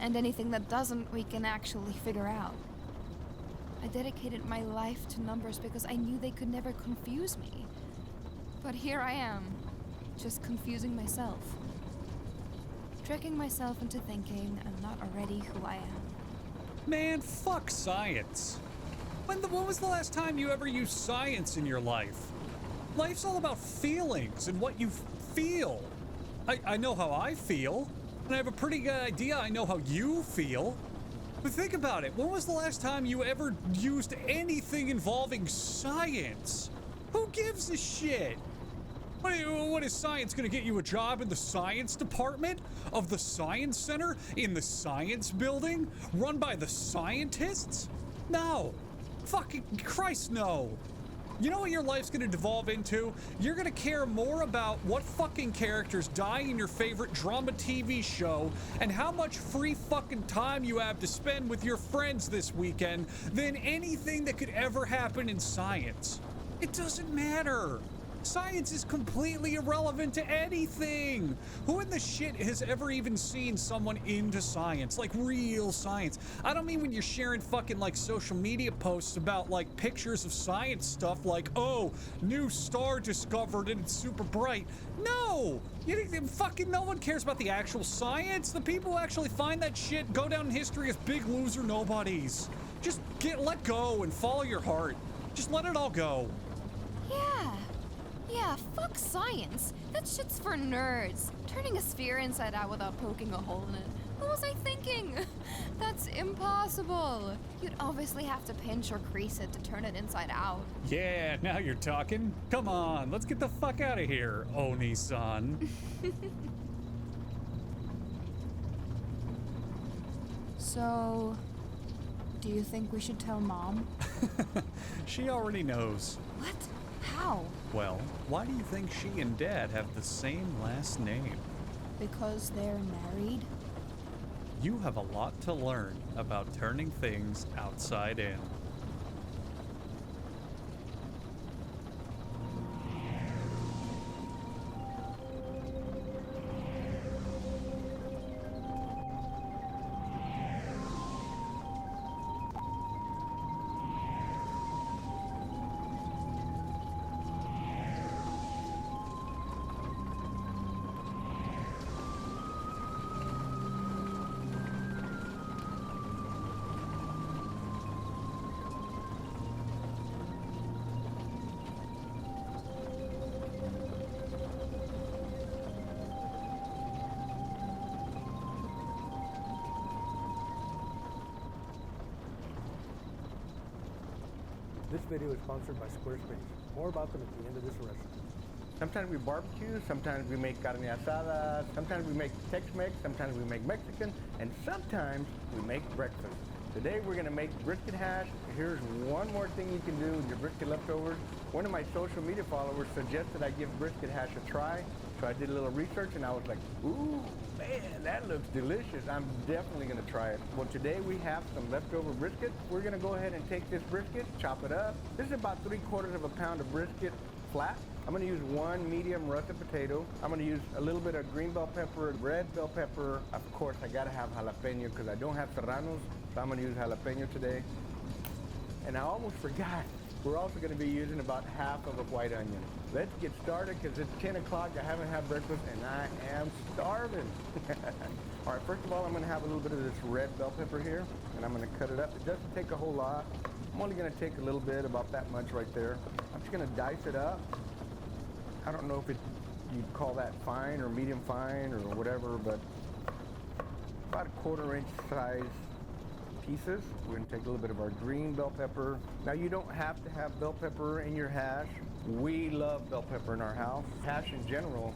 And anything that doesn't, we can actually figure out. I dedicated my life to numbers because I knew they could never confuse me. But here I am, just confusing myself. Tricking myself into thinking I'm not already who I am. Man, fuck science. When was the last time you ever used science in your life? Life's all about feelings and what you feel. I know how I feel, and I have a pretty good idea I know how you feel. But think about it, when was the last time you ever used anything involving science? Who gives a shit? What is science gonna get you a job in the science department of the science center in the science building run by the scientists? No. Fucking Christ, no. You know what your life's gonna devolve into? You're gonna care more about what fucking characters die in your favorite drama TV show and how much free fucking time you have to spend with your friends this weekend than anything that could ever happen in science. It doesn't matter. Science is completely irrelevant to anything. Who in the shit has ever even seen someone into science, like real science? I don't mean when you're sharing fucking like social media posts about like pictures of science stuff like, oh, new star discovered and it's super bright. No, fucking no one cares about the actual science. The people who actually find that shit go down in history as big loser nobodies. Just let go and follow your heart. Just let it all go. Yeah, fuck science. That shit's for nerds. Turning a sphere inside out without poking a hole in it. What was I thinking? That's impossible. You'd obviously have to pinch or crease it to turn it inside out. Yeah, now you're talking. Come on, let's get the fuck out of here, Oni-san. So, do you think we should tell Mom? She already knows. What? How? Well, why do you think she and Dad have the same last name? Because they're married? You have a lot to learn about turning things outside in. This video is sponsored by Squarespace. More about them at the end of this arrest. Sometimes we barbecue, sometimes we make carne asada, sometimes we make Tex-Mex, sometimes we make Mexican, and sometimes we make breakfast. Today we're gonna make brisket hash. Here's one more thing you can do with your brisket leftovers. One of my social media followers suggested I give brisket hash a try, so I did a little research and I was like, ooh, man, that looks delicious. I'm definitely gonna try it. Well, today we have some leftover brisket. We're gonna go ahead and take this brisket, chop it up. This is about 3/4 of a pound of brisket flat. I'm gonna use one medium russet potato. I'm gonna use a little bit of green bell pepper, red bell pepper. Of course, I gotta have jalapeno because I don't have serranos, so I'm gonna use jalapeno today. And I almost forgot, we're also gonna be using about half of a white onion. Let's get started because it's 10 o'clock, I haven't had breakfast, and I am starving. All right, first of all, I'm gonna have a little bit of this red bell pepper here, and I'm gonna cut it up. It doesn't take a whole lot. I'm only gonna take a little bit, about that much right there. I'm just gonna dice it up. I don't know if you'd call that fine or medium fine or whatever, but about 1/4 inch size pieces. We're gonna take a little bit of our green bell pepper. Now you don't have to have bell pepper in your hash. We love bell pepper in our house. Hash in general,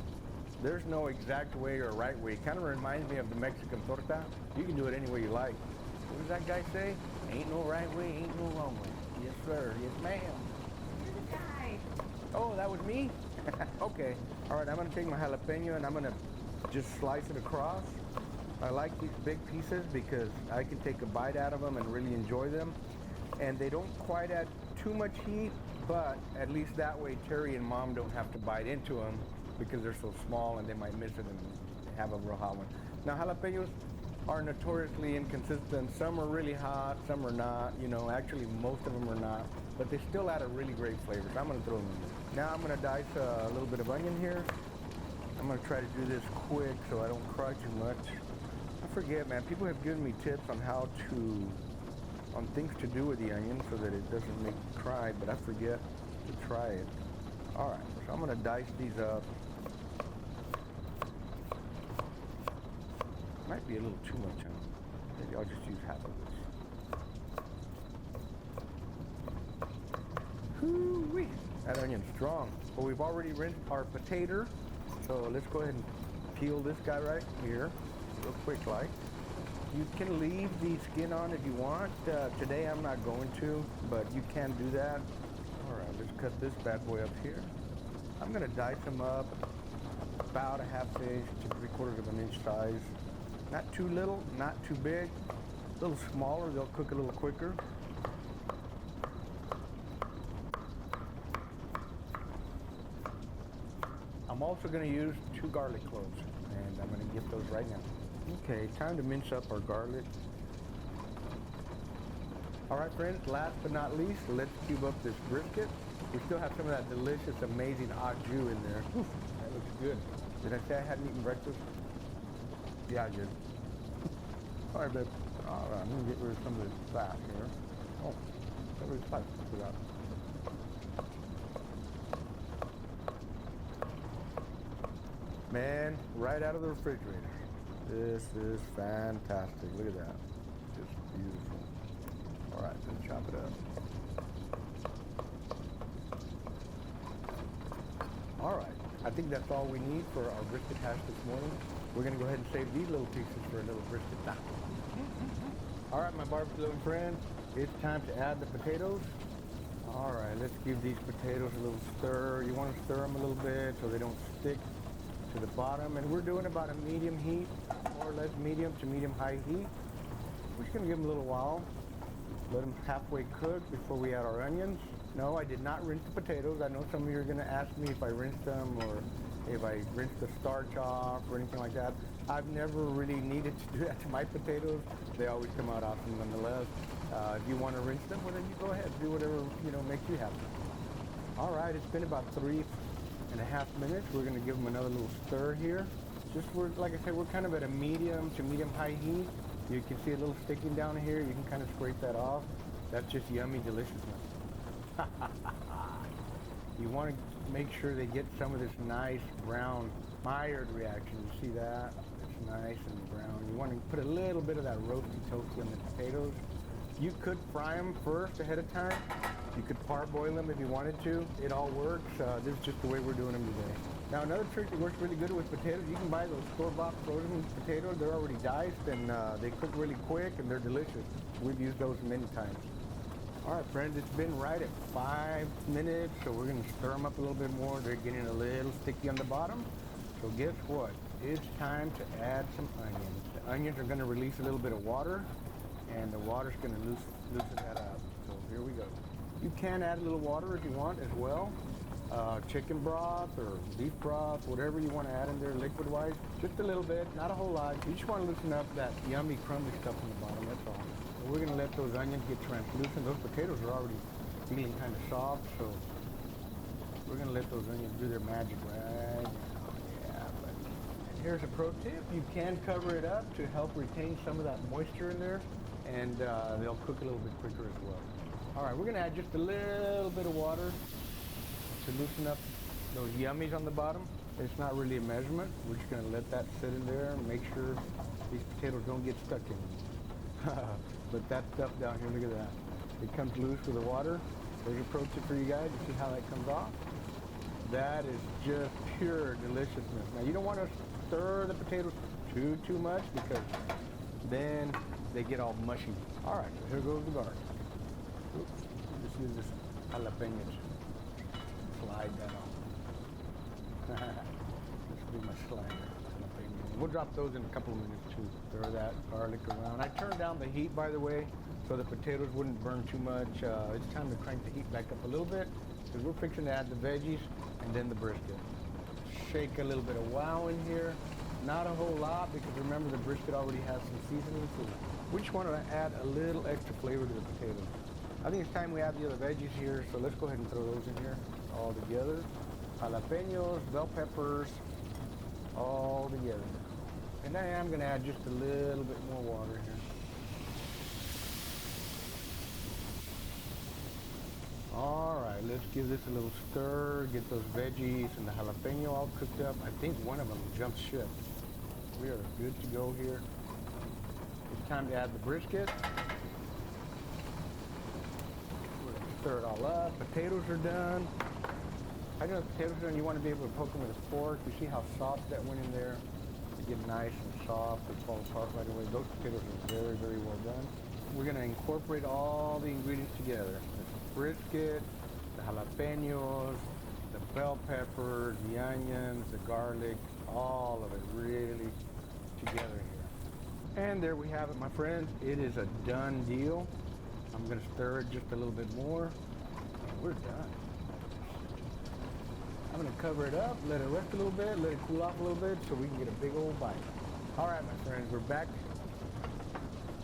there's no exact way or right way. It kind of reminds me of the Mexican torta. You can do it any way you like. What does that guy say? Ain't no right way, ain't no wrong way. Yes sir, yes ma'am. You're the guy. Oh, that was me? Okay. All right, I'm gonna take my jalapeno and I'm gonna just slice it across. I like these big pieces because I can take a bite out of them and really enjoy them. And they don't quite add too much heat, but at least that way Terry and Mom don't have to bite into them because they're so small and they might miss it and have a real hot one. Now jalapenos, are notoriously inconsistent. Some are really hot, some are not. You know, actually most of them are not, but they still add a really great flavor. So I'm gonna throw them in there. Now I'm gonna dice a little bit of onion here. I'm gonna try to do this quick so I don't cry too much. I forget, man, people have given me tips on on things to do with the onion so that it doesn't make me cry, but I forget to try it. All right, so I'm gonna dice these up. Might be a little too much onion. Maybe I'll just use half of this. Hoo-wee. That onion's strong. But we've already rinsed our potato, so let's go ahead and peel this guy right here, real quick like. You can leave the skin on if you want. Today I'm not going to, but you can do that. All right, let's cut this bad boy up here. I'm gonna dice them up about a ½ inch to 3/4 of an inch size. Not too little, not too big. A little smaller, they'll cook a little quicker. I'm also going to use 2 garlic cloves, and I'm going to get those right now. Okay, time to mince up our garlic. All right, friends, last but not least, let's cube up this brisket. We still have some of that delicious, amazing au-jus in there. Oof, that looks good. Did I say I hadn't eaten breakfast? Yeah, I did. All right, babe. All right, I'm going to get rid of some of this fat here. Oh, get rid of fat. Forgot. Man, right out of the refrigerator. This is fantastic. Look at that. Just beautiful. All right, let's chop it up. All right, I think that's all we need for our brisket hash this morning. We're gonna go ahead and save these little pieces for a little brisket now. All right, my barbecue loving friends, it's time to add the potatoes. All right, let's give these potatoes a little stir. You wanna stir them a little bit so they don't stick to the bottom. And we're doing about a medium heat, more or less medium to medium high heat. We're just gonna give them a little while. Let them halfway cook before we add our onions. No, I did not rinse the potatoes. I know some of you are gonna ask me if I rinsed them or if I rinse the starch off or anything like that. I've never really needed to do that to my potatoes. They always come out awesome nonetheless. If you want to rinse them, well then you go ahead, do whatever makes you happy. All right, it's been about 3.5 minutes. We're gonna give them another little stir here. Like I said, we're kind of at a medium to medium high heat. You can see a little sticking down here. You can kind of scrape that off. That's just yummy deliciousness. You want to make sure they get some of this nice brown Maillard reaction. You see that? It's nice and brown. You want to put a little bit of that roasty toasty on the potatoes. You could fry them first ahead of time. You could parboil them if you wanted to. It all works. This is just the way we're doing them today. Now another trick that works really good with potatoes, you can buy those store-bought frozen potatoes. They're already diced and they cook really quick and they're delicious. We've used those many times. All right, friends, it's been right at 5 minutes, so we're gonna stir them up a little bit more. They're getting a little sticky on the bottom. So guess what? It's time to add some onions. The onions are gonna release a little bit of water, and the water's gonna loosen that up. So here we go. You can add a little water if you want as well. Chicken broth or beef broth, whatever you want to add in there liquid-wise. Just a little bit, not a whole lot. You just want to loosen up that yummy crumbly stuff on the bottom, that's all. So we're going to let those onions get translucent. Those potatoes are already feeling kind of soft, so we're going to let those onions do their magic right now. Yeah, but here's a pro tip. You can cover it up to help retain some of that moisture in there, and they'll cook a little bit quicker as well. All right, we're going to add just a little bit of water to loosen up those yummies on the bottom. It's not really a measurement. We're just gonna let that sit in there and make sure these potatoes don't get stuck in them. But that stuff down here, look at that. It comes loose with the water. There's a pro tip for you guys to see how that comes off. That is just pure deliciousness. Now you don't want to stir the potatoes too much because then they get all mushy. All right, so here goes the garlic. Oops, just use this jalapenos. Slide that on. This will be my slider. We'll drop those in a couple of minutes too. Throw that garlic around. I turned down the heat, by the way, so the potatoes wouldn't burn too much. It's time to crank the heat back up a little bit because we're fixing to add the veggies and then the brisket. Shake a little bit of wow in here. Not a whole lot, because remember the brisket already has some seasoning, so we just want to add a little extra flavor to the potatoes. I think it's time we add the other veggies here, so let's go ahead and throw those in here all together. Jalapenos, bell peppers, all together. And I am going to add just a little bit more water here. All right, let's give this a little stir, get those veggies and the jalapeno all cooked up. I think one of them jumped ship. We are good to go here. It's time to add the brisket. We're going to stir it all up. Potatoes are done. I know the potatoes are done. You want to be able to poke them with a fork. You see how soft that went in there? They get nice and soft. They fall apart right away. Those potatoes are very, very well done. We're going to incorporate all the ingredients together. The brisket, the jalapenos, the bell peppers, the onions, the garlic, all of it really together here. And there we have it, my friends. It is a done deal. I'm going to stir it just a little bit more, and we're done. I'm going to cover it up, let it rest a little bit, let it cool off a little bit so we can get a big old bite. All right, my friends, we're back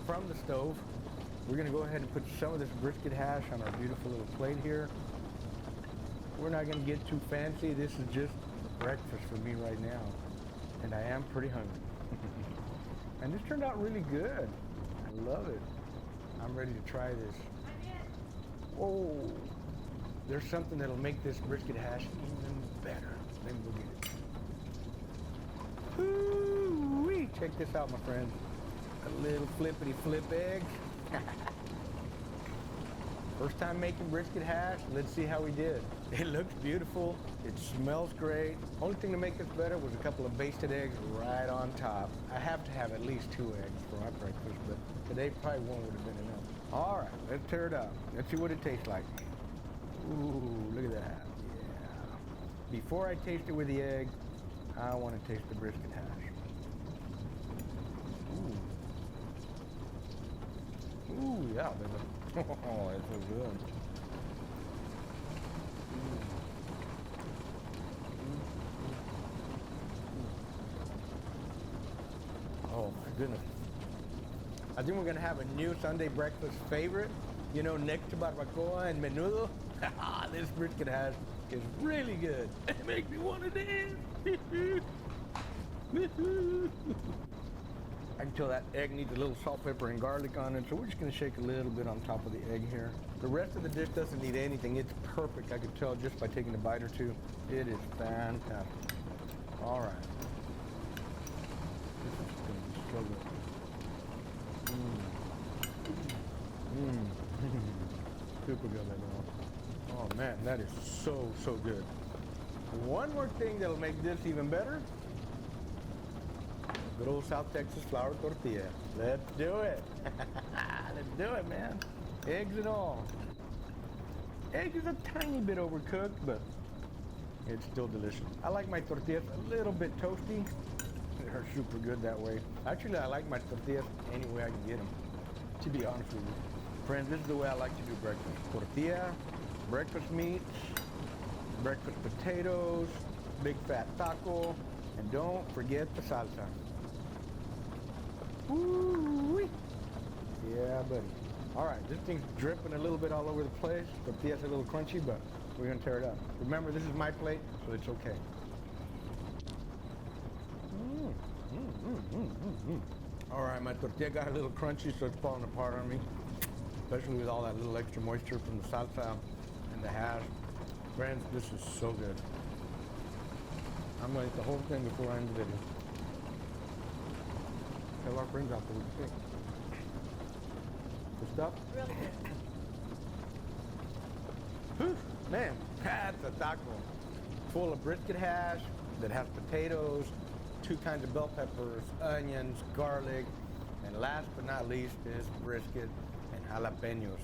from the stove. We're going to go ahead and put some of this brisket hash on our beautiful little plate here. We're not going to get too fancy. This is just breakfast for me right now. And I am pretty hungry. And this turned out really good. I love it. I'm ready to try this. Whoa. There's something that'll make this brisket hash even better. Let me go get it. Woo-wee. Check this out, my friends. A little flippity flip egg. First time making brisket hash. Let's see how we did. It looks beautiful. It smells great. Only thing to make this better was a couple of basted eggs right on top. I have to have at least 2 eggs for my breakfast, but today probably 1 would have been enough. All right, let's tear it up. Let's see what it tastes like. Ooh, look at that. Yeah. Before I taste it with the egg, I want to taste the brisket hash. Ooh. Ooh, yeah, baby. Oh, that's so good. Oh my goodness. I think we're gonna have a new Sunday breakfast favorite. You know, next to barbacoa and menudo. This brisket hash is really good. It makes me want to dance. I can tell that egg needs a little salt, pepper, and garlic on it, so we're just gonna shake a little bit on top of the egg here. The rest of the dish doesn't need anything. It's perfect. I could tell just by taking a bite or two. It is fantastic. All right. This is gonna be so good. Super good, I know. Oh man, that is so, so good. One more thing that'll make this even better. Good old South Texas flour tortilla. Let's do it. Let's do it, man. Eggs and all. Egg is a tiny bit overcooked, but it's still delicious. I like my tortillas a little bit toasty. They're super good that way. Actually, I like my tortillas any way I can get them, to be honest with you. Friends, this is the way I like to do breakfast. Tortilla, breakfast meats, breakfast potatoes, big fat taco, and don't forget the salsa. Woo-wee. Yeah, buddy. All right, this thing's dripping a little bit all over the place. Tortilla's a little crunchy, but we're gonna tear it up. Remember, this is my plate, so it's okay. All right, my tortilla got a little crunchy, so it's falling apart on me, especially with all that little extra moisture from the salsa and the hash. Friends, this is so good. I'm gonna eat the whole thing before I end the video. Tell our friends out there what you think. Good stuff? Really good. Whew, man, that's a taco. Full of brisket hash that has potatoes, 2 kinds of bell peppers, onions, garlic, and last but not least is brisket and jalapenos.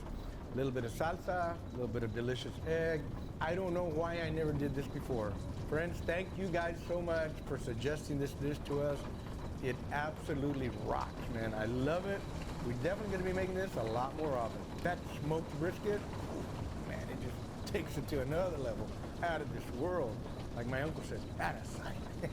A little bit of salsa, a little bit of delicious egg. I don't know why I never did this before. Friends, thank you guys so much for suggesting this dish to us. It absolutely rocks, man. I love it. We're definitely gonna be making this a lot more often. That smoked brisket, man, it just takes it to another level. Out of this world. Like my uncle says, out of sight.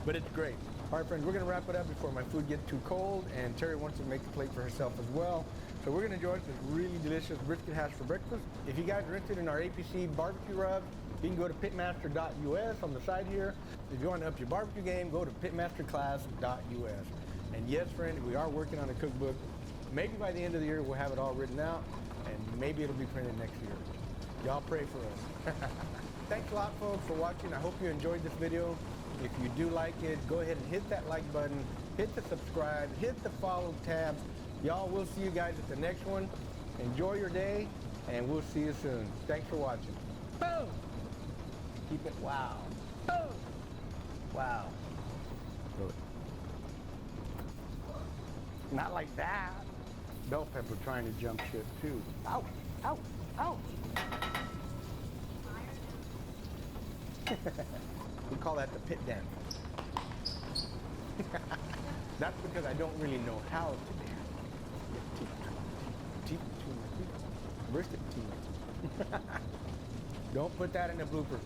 But it's great. All right, friends, we're going to wrap it up before my food gets too cold, and Terry wants to make the plate for herself as well. So we're going to enjoy this really delicious brisket hash for breakfast. If you guys are interested in our APC barbecue rubs, you can go to pitmaster.us on the side here. If you want to up your barbecue game, go to pitmasterclass.us. And yes, friend, we are working on a cookbook. Maybe by the end of the year, we'll have it all written out, and maybe it'll be printed next year. Y'all pray for us. Thanks a lot, folks, for watching. I hope you enjoyed this video. If you do like it, go ahead and hit that like button, hit the subscribe, hit the follow tab. Y'all, we'll see you guys at the next one. Enjoy your day, and we'll see you soon. Thanks for watching. Boom! Keep it wow. Boom! Wow. Do it. Not like that. Bell pepper trying to jump ship too. Ow, ow, ow. We call that the pit dance. That's because I don't really know how to dance. Brisket team. Don't put that in a blooper.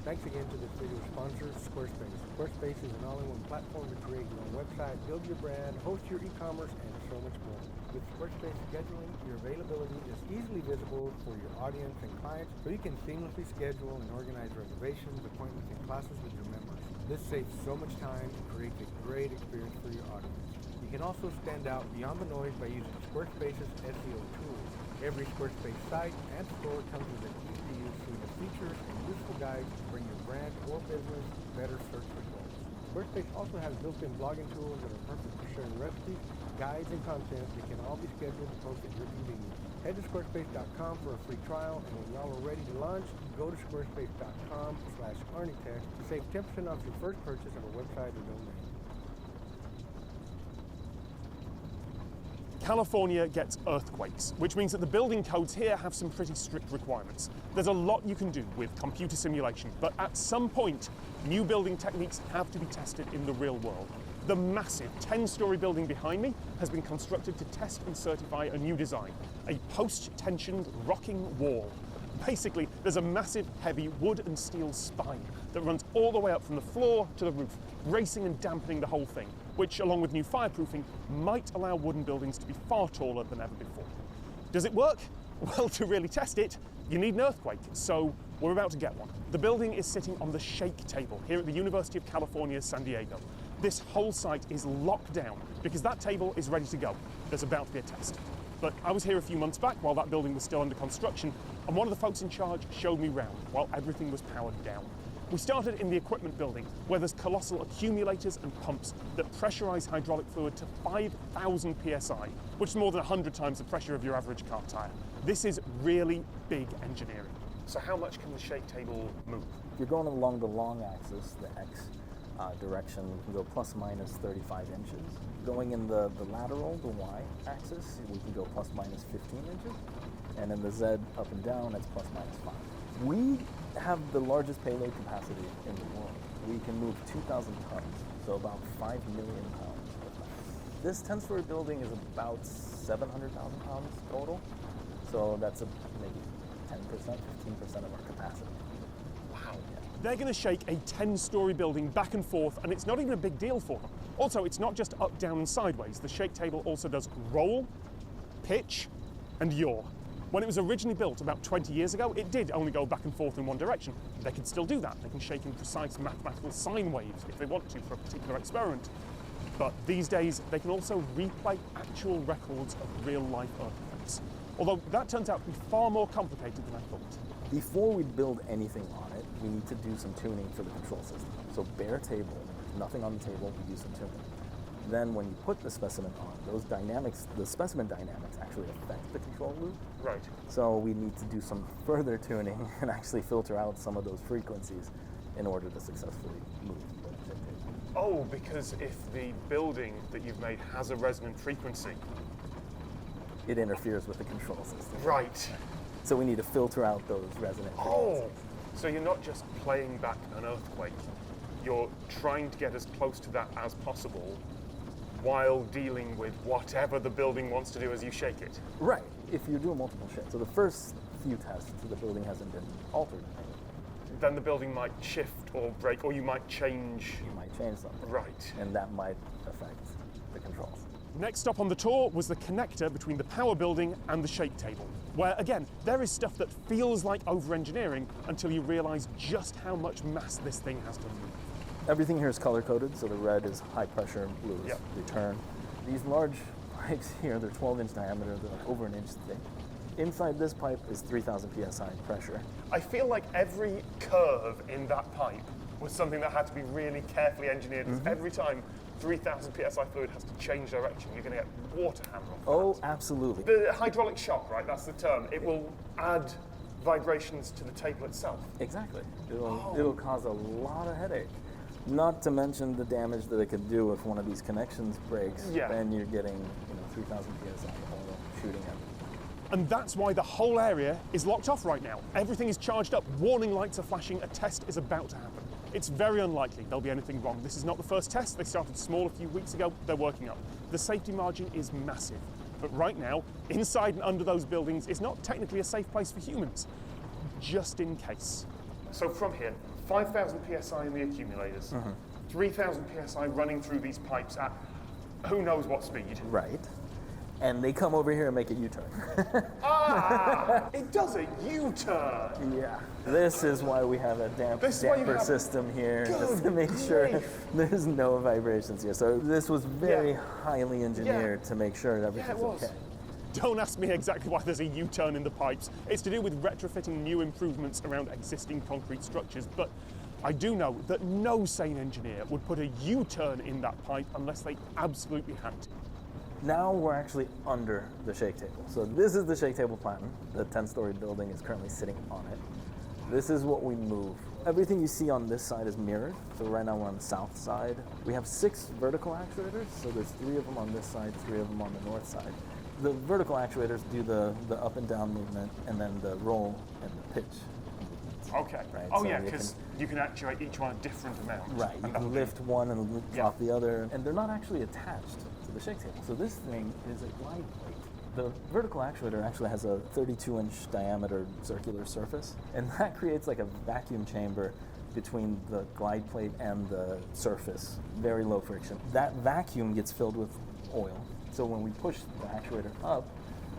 Thanks again to this video sponsor, Squarespace. Squarespace is an all-in-one platform to create your own website, build your brand, host your e-commerce, and so much more. With Squarespace scheduling, your availability is easily visible for your audience and clients, so you can seamlessly schedule and organize reservations, appointments, and classes with your members. This saves so much time and creates a great experience for your audience. You can also stand out beyond the noise by using Squarespace's SEO tools. Every Squarespace site and store comes with an easy-to-use suite of features and useful guides to bring your brand or business better search results. Squarespace also has built-in blogging tools that are perfect for sharing recipes, guides, and content that can all be scheduled and posted at your convenience. Head to squarespace.com for a free trial, and when y'all are ready to launch, go to squarespace.com/ArnieTech to save 10% off your first purchase of a website or domain. California gets earthquakes, which means that the building codes here have some pretty strict requirements. There's a lot you can do with computer simulation, but at some point, new building techniques have to be tested in the real world. The massive 10-story building behind me has been constructed to test and certify a new design, a post-tensioned rocking wall. Basically, there's a massive, heavy wood and steel spine that runs all the way up from the floor to the roof, bracing and dampening the whole thing, which, along with new fireproofing, might allow wooden buildings to be far taller than ever before. Does it work? Well, to really test it, you need an earthquake, so we're about to get one. The building is sitting on the shake table here at the University of California, San Diego. This whole site is locked down because that table is ready to go. There's about to be a test. But I was here a few months back while that building was still under construction, and one of the folks in charge showed me round while everything was powered down. We started in the equipment building, where there's colossal accumulators and pumps that pressurize hydraulic fluid to 5,000 psi, which is more than 100 times the pressure of your average car tire. This is really big engineering. So how much can the shake table move? If you're going along the long axis, the X direction, we can go plus minus 35 inches. Going in the lateral, the Y axis, we can go plus minus 15 inches. And in the Z up and down, it's plus minus 5. We have the largest payload capacity in the world. We can move 2,000 tons, so about 5 million pounds of mass. This 10-story building is about 700,000 pounds total, so that's maybe 10%, 15% of our capacity. Wow. They're going to shake a 10-story building back and forth, and it's not even a big deal for them. Also, it's not just up, down, and sideways. The shake table also does roll, pitch, and yaw. When it was originally built about 20 years ago, it did only go back and forth in one direction. They can still do that. They can shake in precise mathematical sine waves if they want to for a particular experiment. But these days, they can also replay actual records of real-life earthquakes. Although that turns out to be far more complicated than I thought. Before we build anything on it, we need to do some tuning for the control system. So bare table, nothing on the table, we do some tuning. Then when you put the specimen on, those dynamics, the specimen dynamics actually affect the control loop. Right. So we need to do some further tuning and actually filter out some of those frequencies in order to successfully move the shake table. Oh, because if the building that you've made has a resonant frequency. It interferes with the control system. Right. So we need to filter out those resonant frequencies. So you're not just playing back an earthquake, you're trying to get as close to that as possible while dealing with whatever the building wants to do as you shake it. Right, if you're doing multiple shakes. So the first few tests, the building hasn't been altered. then the building might shift or break, or you might change. You might change something. Right. And that might affect the controls. Next stop on the tour was the connector between the power building and the shake table, where again, there is stuff that feels like over-engineering until you realise just how much mass this thing has to move. Everything here is color-coded, so the red is high pressure, blue is Yep. return. These large pipes here, they're 12-inch diameter, they're like over an inch thick. Inside this pipe is 3,000 psi pressure. I feel like every curve in that pipe was something that had to be really carefully engineered. Because every time 3,000 psi fluid has to change direction, you're going to get water hammer off Oh, that. absolutely. The hydraulic shock, right? That's the term. It will add vibrations to the table itself. Exactly. It'll cause a lot of headache. Not to mention the damage that it could do if one of these connections breaks. Yeah. Then you're getting 3,000 psi oil shooting at you. And that's why the whole area is locked off right now. Everything is charged up, warning lights are flashing, a test is about to happen. It's very unlikely there'll be anything wrong. This is not the first test. They started small a few weeks ago, they're working up. The safety margin is massive. But right now, inside and under those buildings is not technically a safe place for humans, just in case. So from here, 5,000 psi in the accumulators, 3,000 psi running through these pipes at who knows what speed. Right. And they come over here and make a U-turn. It does a U-turn. Yeah. This is why we have a damper system here, just to make sure there's no vibrations here. So this was very highly engineered to make sure that everything's okay. Don't ask me exactly why there's a U-turn in the pipes. It's to do with retrofitting new improvements around existing concrete structures, but I do know that no sane engineer would put a U-turn in that pipe unless they absolutely had to. Now we're actually under the shake table. So this is the shake table platen. The 10-story building is currently sitting on it. This is what we move. Everything you see on this side is mirrored. So right now we're on the south side. We have 6 vertical actuators. So there's 3 of them on this side, 3 of them on the north side. The vertical actuators do the up and down movement, and then the roll and the pitch. Okay. Right, Oh so yeah, they because you can actuate each one a different amount. Right, you can lift one and drop the other, and they're not actually attached to the shake table. So this thing is a glide plate. The vertical actuator actually has a 32-inch diameter circular surface, and that creates like a vacuum chamber between the glide plate and the surface. Very low friction. That vacuum gets filled with oil. So when we push the actuator up,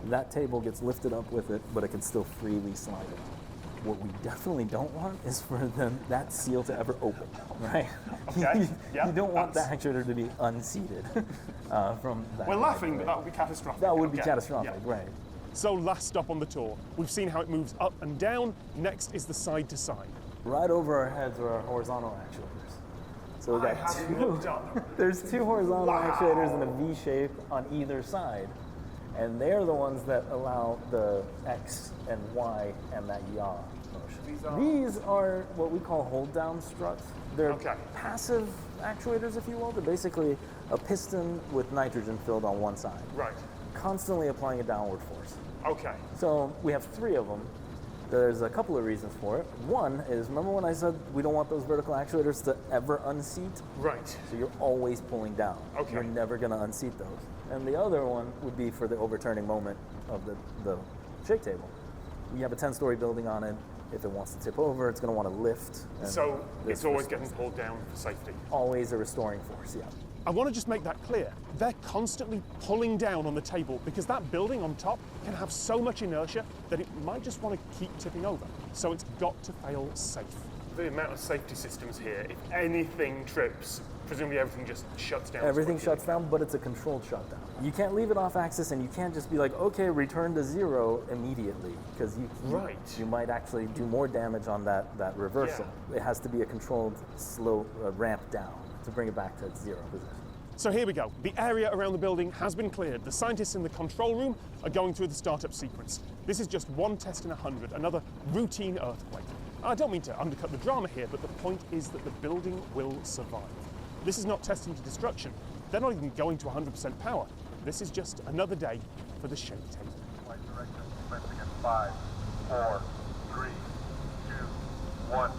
that table gets lifted up with it, but it can still freely slide it. What we definitely don't want is for that seal to ever open, right? Okay. You don't want the actuator to be unseated from that. We're laughing, but that would be catastrophic. That would be catastrophic, right? So last stop on the tour, we've seen how it moves up and down. Next is the side to side. Right over our heads are our horizontal actuators. So we got there's 2 horizontal actuators in a V shape on either side. And they're the ones that allow the X and Y and that yaw motion. These are what we call hold down struts. They're passive actuators, if you will. They're basically a piston with nitrogen filled on one side. Right. Constantly applying a downward force. Okay. So we have 3 of them. There's a couple of reasons for it. One is, remember when I said we don't want those vertical actuators to ever unseat? Right. So you're always pulling down. Okay. You're never going to unseat those. And the other one would be for the overturning moment of the shake table. You have a 10-story building on it. If it wants to tip over, it's going to want to lift. So it's always getting pulled down for safety. Always a restoring force, yeah. I want to just make that clear. They're constantly pulling down on the table because that building on top can have so much inertia that it might just want to keep tipping over. So it's got to fail safe. The amount of safety systems here, if anything trips, presumably everything just shuts down. Everything shuts down, but it's a controlled shutdown. You can't leave it off axis, and you can't just be like, okay, return to 0 immediately, because you might actually do more damage on that reversal. Yeah. It has to be a controlled, slow ramp down to bring it back to its 0 position. So here we go. The area around the building has been cleared. The scientists in the control room are going through the startup sequence. This is just one test in 100, another routine earthquake. I don't mean to undercut the drama here, but the point is that the building will survive. This is not testing to destruction. They're not even going to 100% power. This is just another day for the shake table. Flight direction, commencing in 5, 4, 3, 2, 1.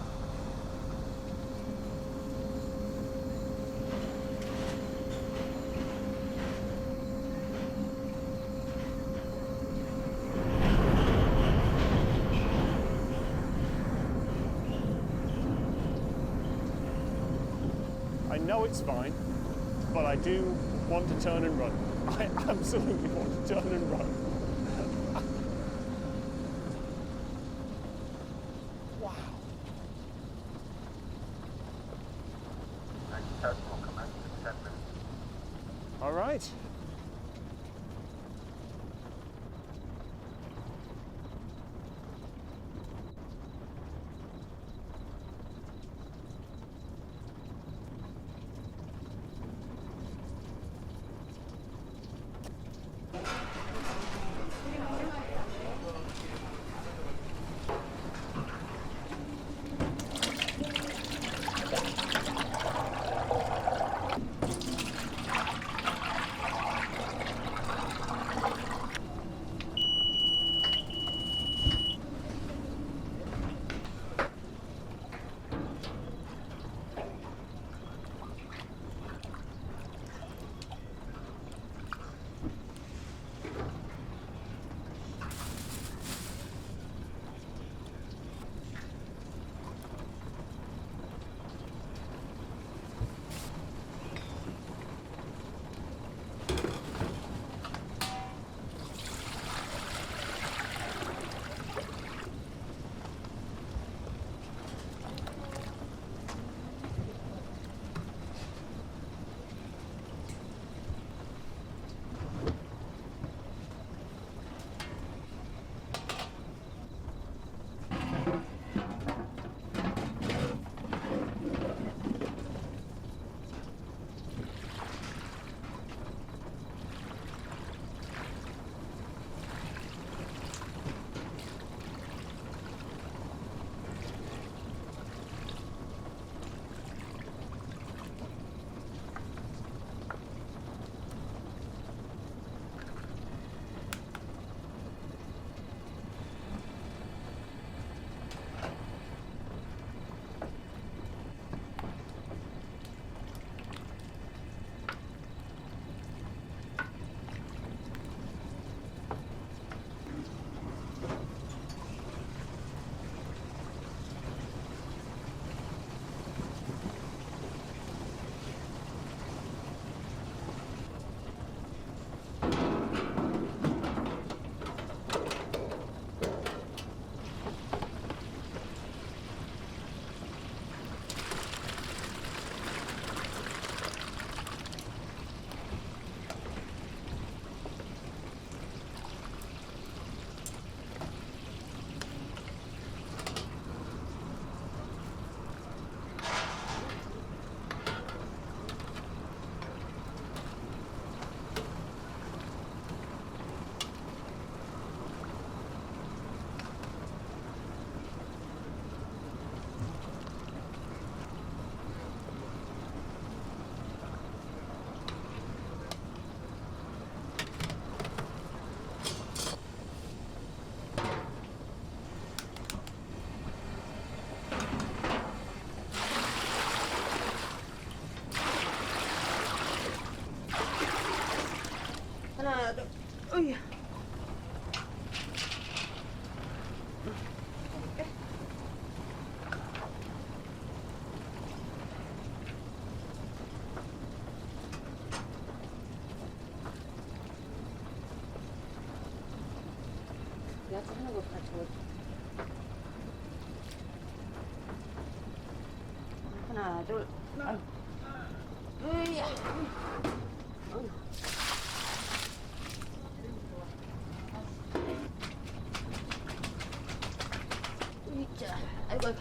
know it's fine, but I do want to turn and run. I absolutely want to turn and run. Wow. Next test will commence in 10 minutes. All right. 야채 하는 거 같이 먹. 하나, 둘, 으야. 으이자, 아이고.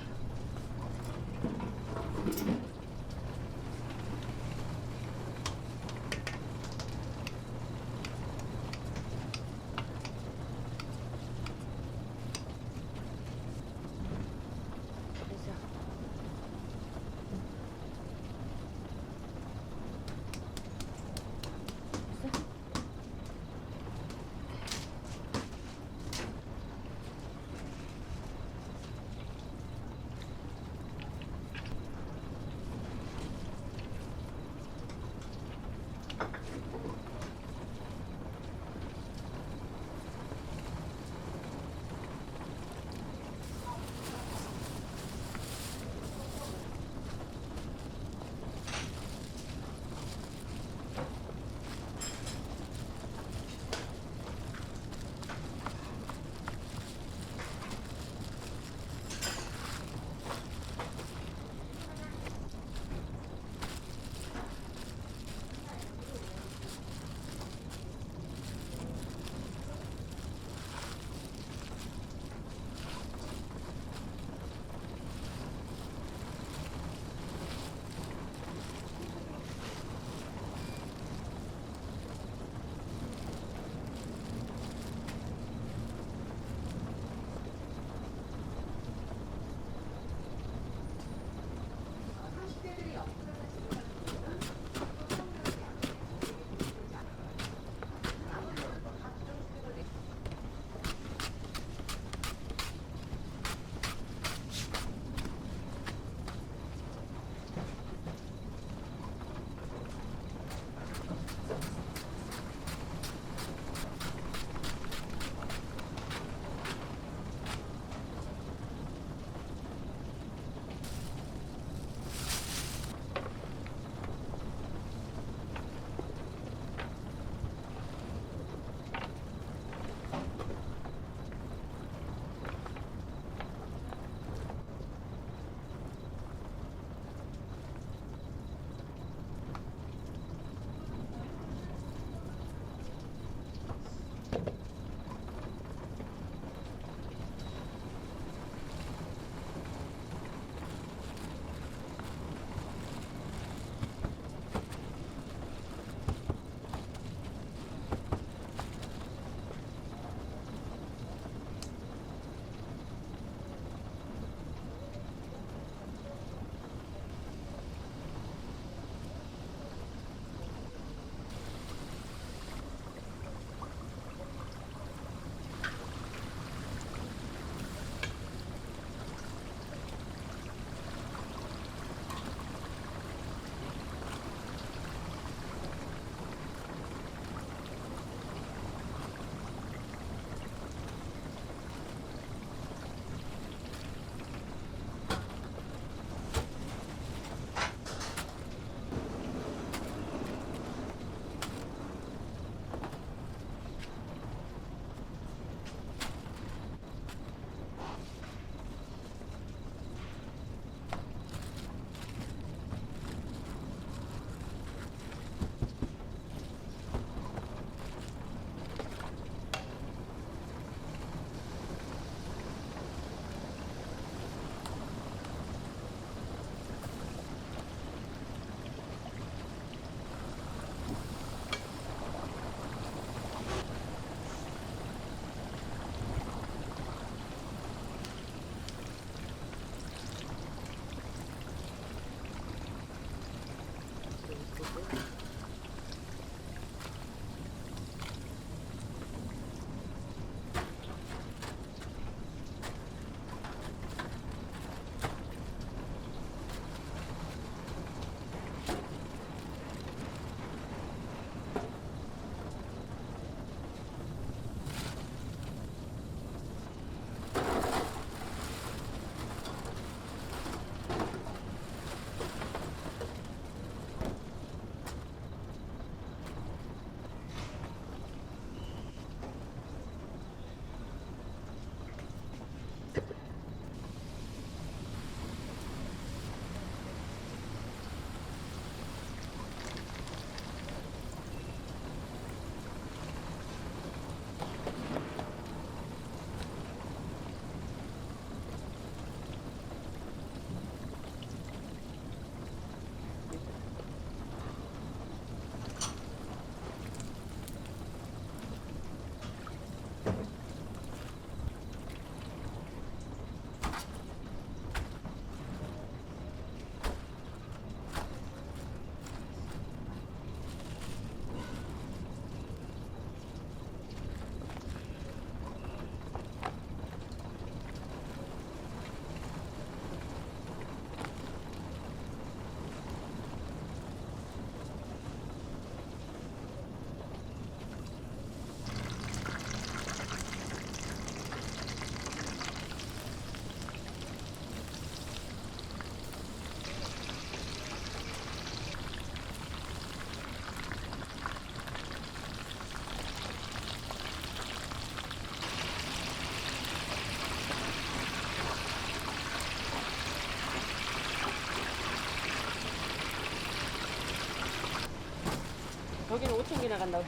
챙겨 나간다고.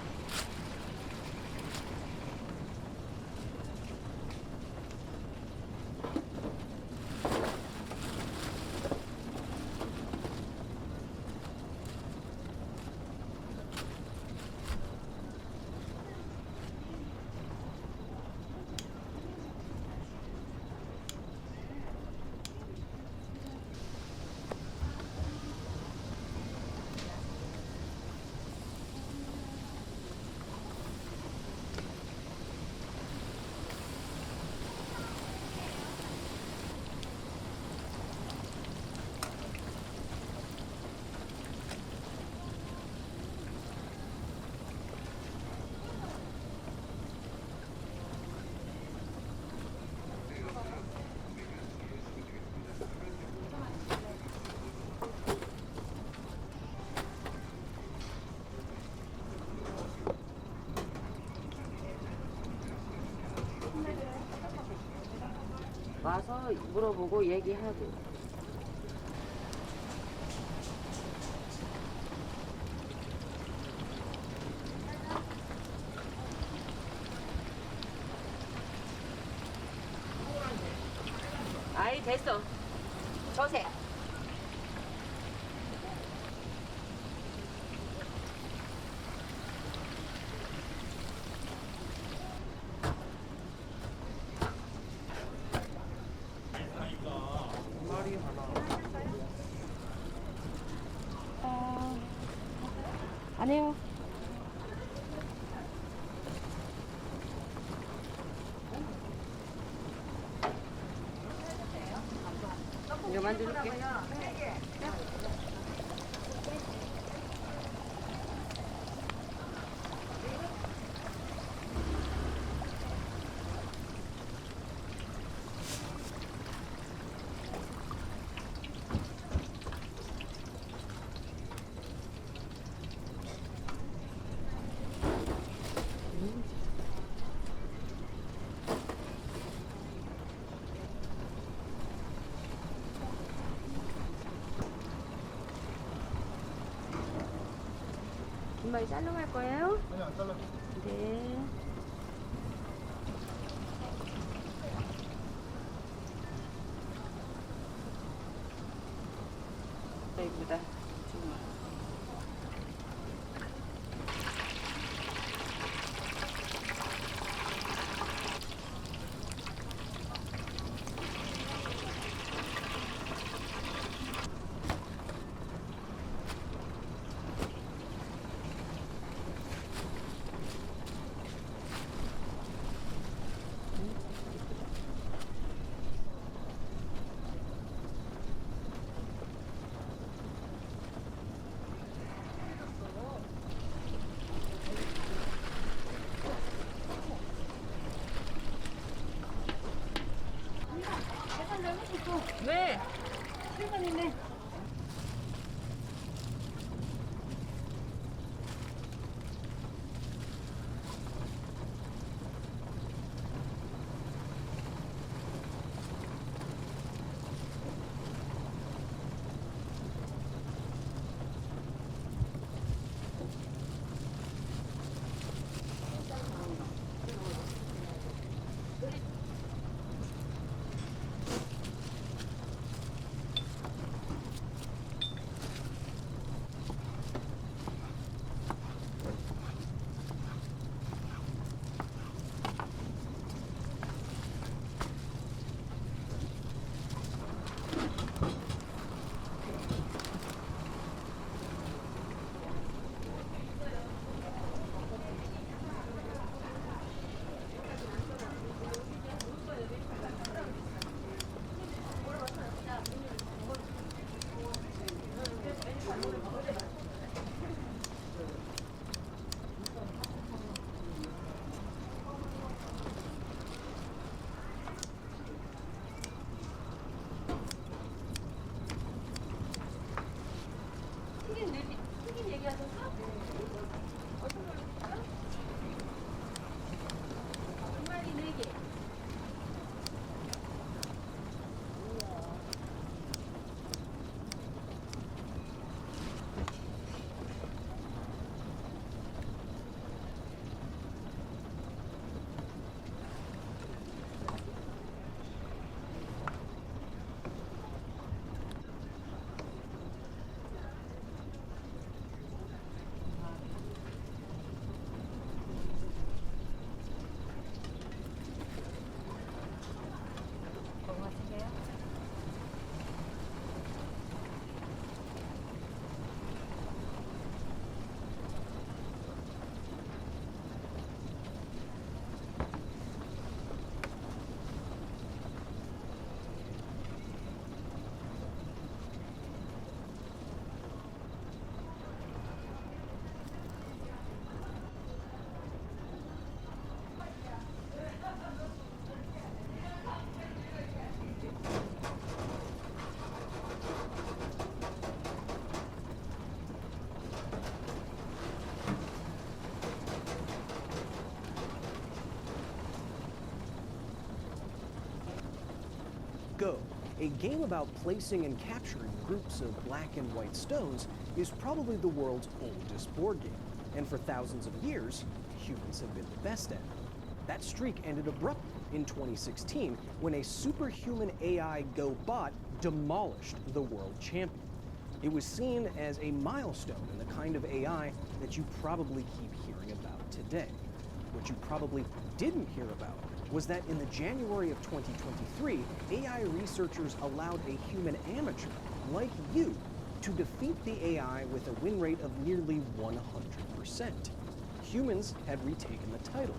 와서 물어보고 얘기하고. 아이 됐어. 저세. 아니요. 이거 만들게. 김말이 쌀로 갈 거예요? 아니, 안 잘라. 네. 이쁘다. 왜? 세상이네. Go, a game about placing and capturing groups of black and white stones, is probably the world's oldest board game, and for thousands of years, humans have been the best at it. That streak ended abruptly in 2016 when a superhuman AI Go bot demolished the world champion. It was seen as a milestone in the kind of AI that you probably keep hearing about today. What you probably didn't hear about was that in the January of 2023, AI researchers allowed a human amateur like you to defeat the AI with a win rate of nearly 100%. Humans had retaken the title.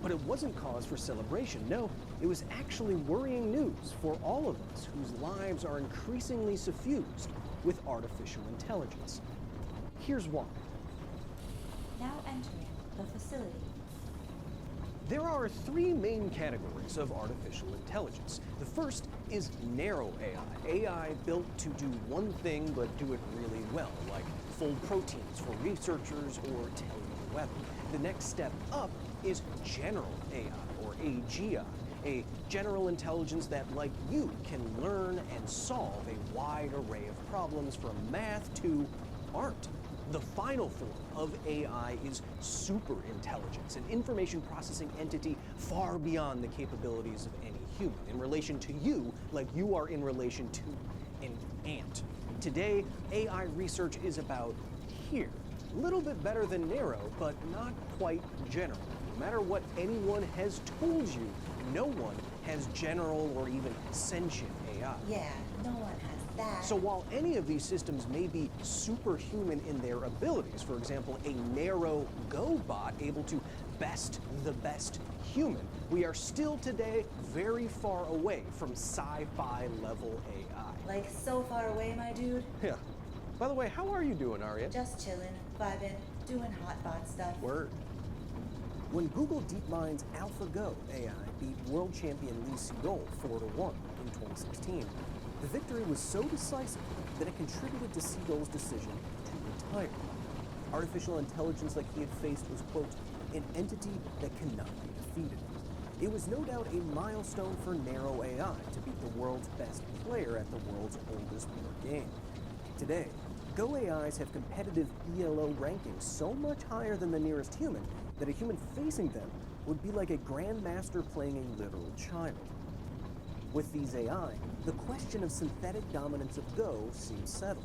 But it wasn't cause for celebration. No, it was actually worrying news for all of us whose lives are increasingly suffused with artificial intelligence. Here's why. Now entering the facility. There are three main categories of artificial intelligence. The first is narrow AI, AI built to do one thing but do it really well, like fold proteins for researchers or tell you the weather. The next step up is general AI, or AGI, a general intelligence that, like you, can learn and solve a wide array of problems from math to art. The final form of AI is super intelligence, an information processing entity far beyond the capabilities of any human, in relation to you, like you are in relation to an ant. Today, AI research is about here. A little bit better than narrow, but not quite general. No matter what anyone has told you, no one has general or even sentient AI. Yeah, no one has that. So while any of these systems may be superhuman in their abilities, for example, a narrow Go bot able to best the best human, we are still today very far away from sci-fi level AI. Like so far away, my dude. Yeah. By the way, how are you doing, Arya? Just chillin', vibin', doing hot bot stuff. Word. When Google DeepMind's AlphaGo AI beat world champion Lee Sedol 4-1 in 2016, the victory was so decisive that it contributed to Sedol's decision to retire. Artificial intelligence like he had faced was, quote, an entity that cannot be defeated. It was no doubt a milestone for narrow AI to beat the world's best player at the world's oldest board game. Today, Go AIs have competitive ELO rankings so much higher than the nearest human that a human facing them would be like a grandmaster playing a literal child. With these AI, the question of synthetic dominance of Go seems settled.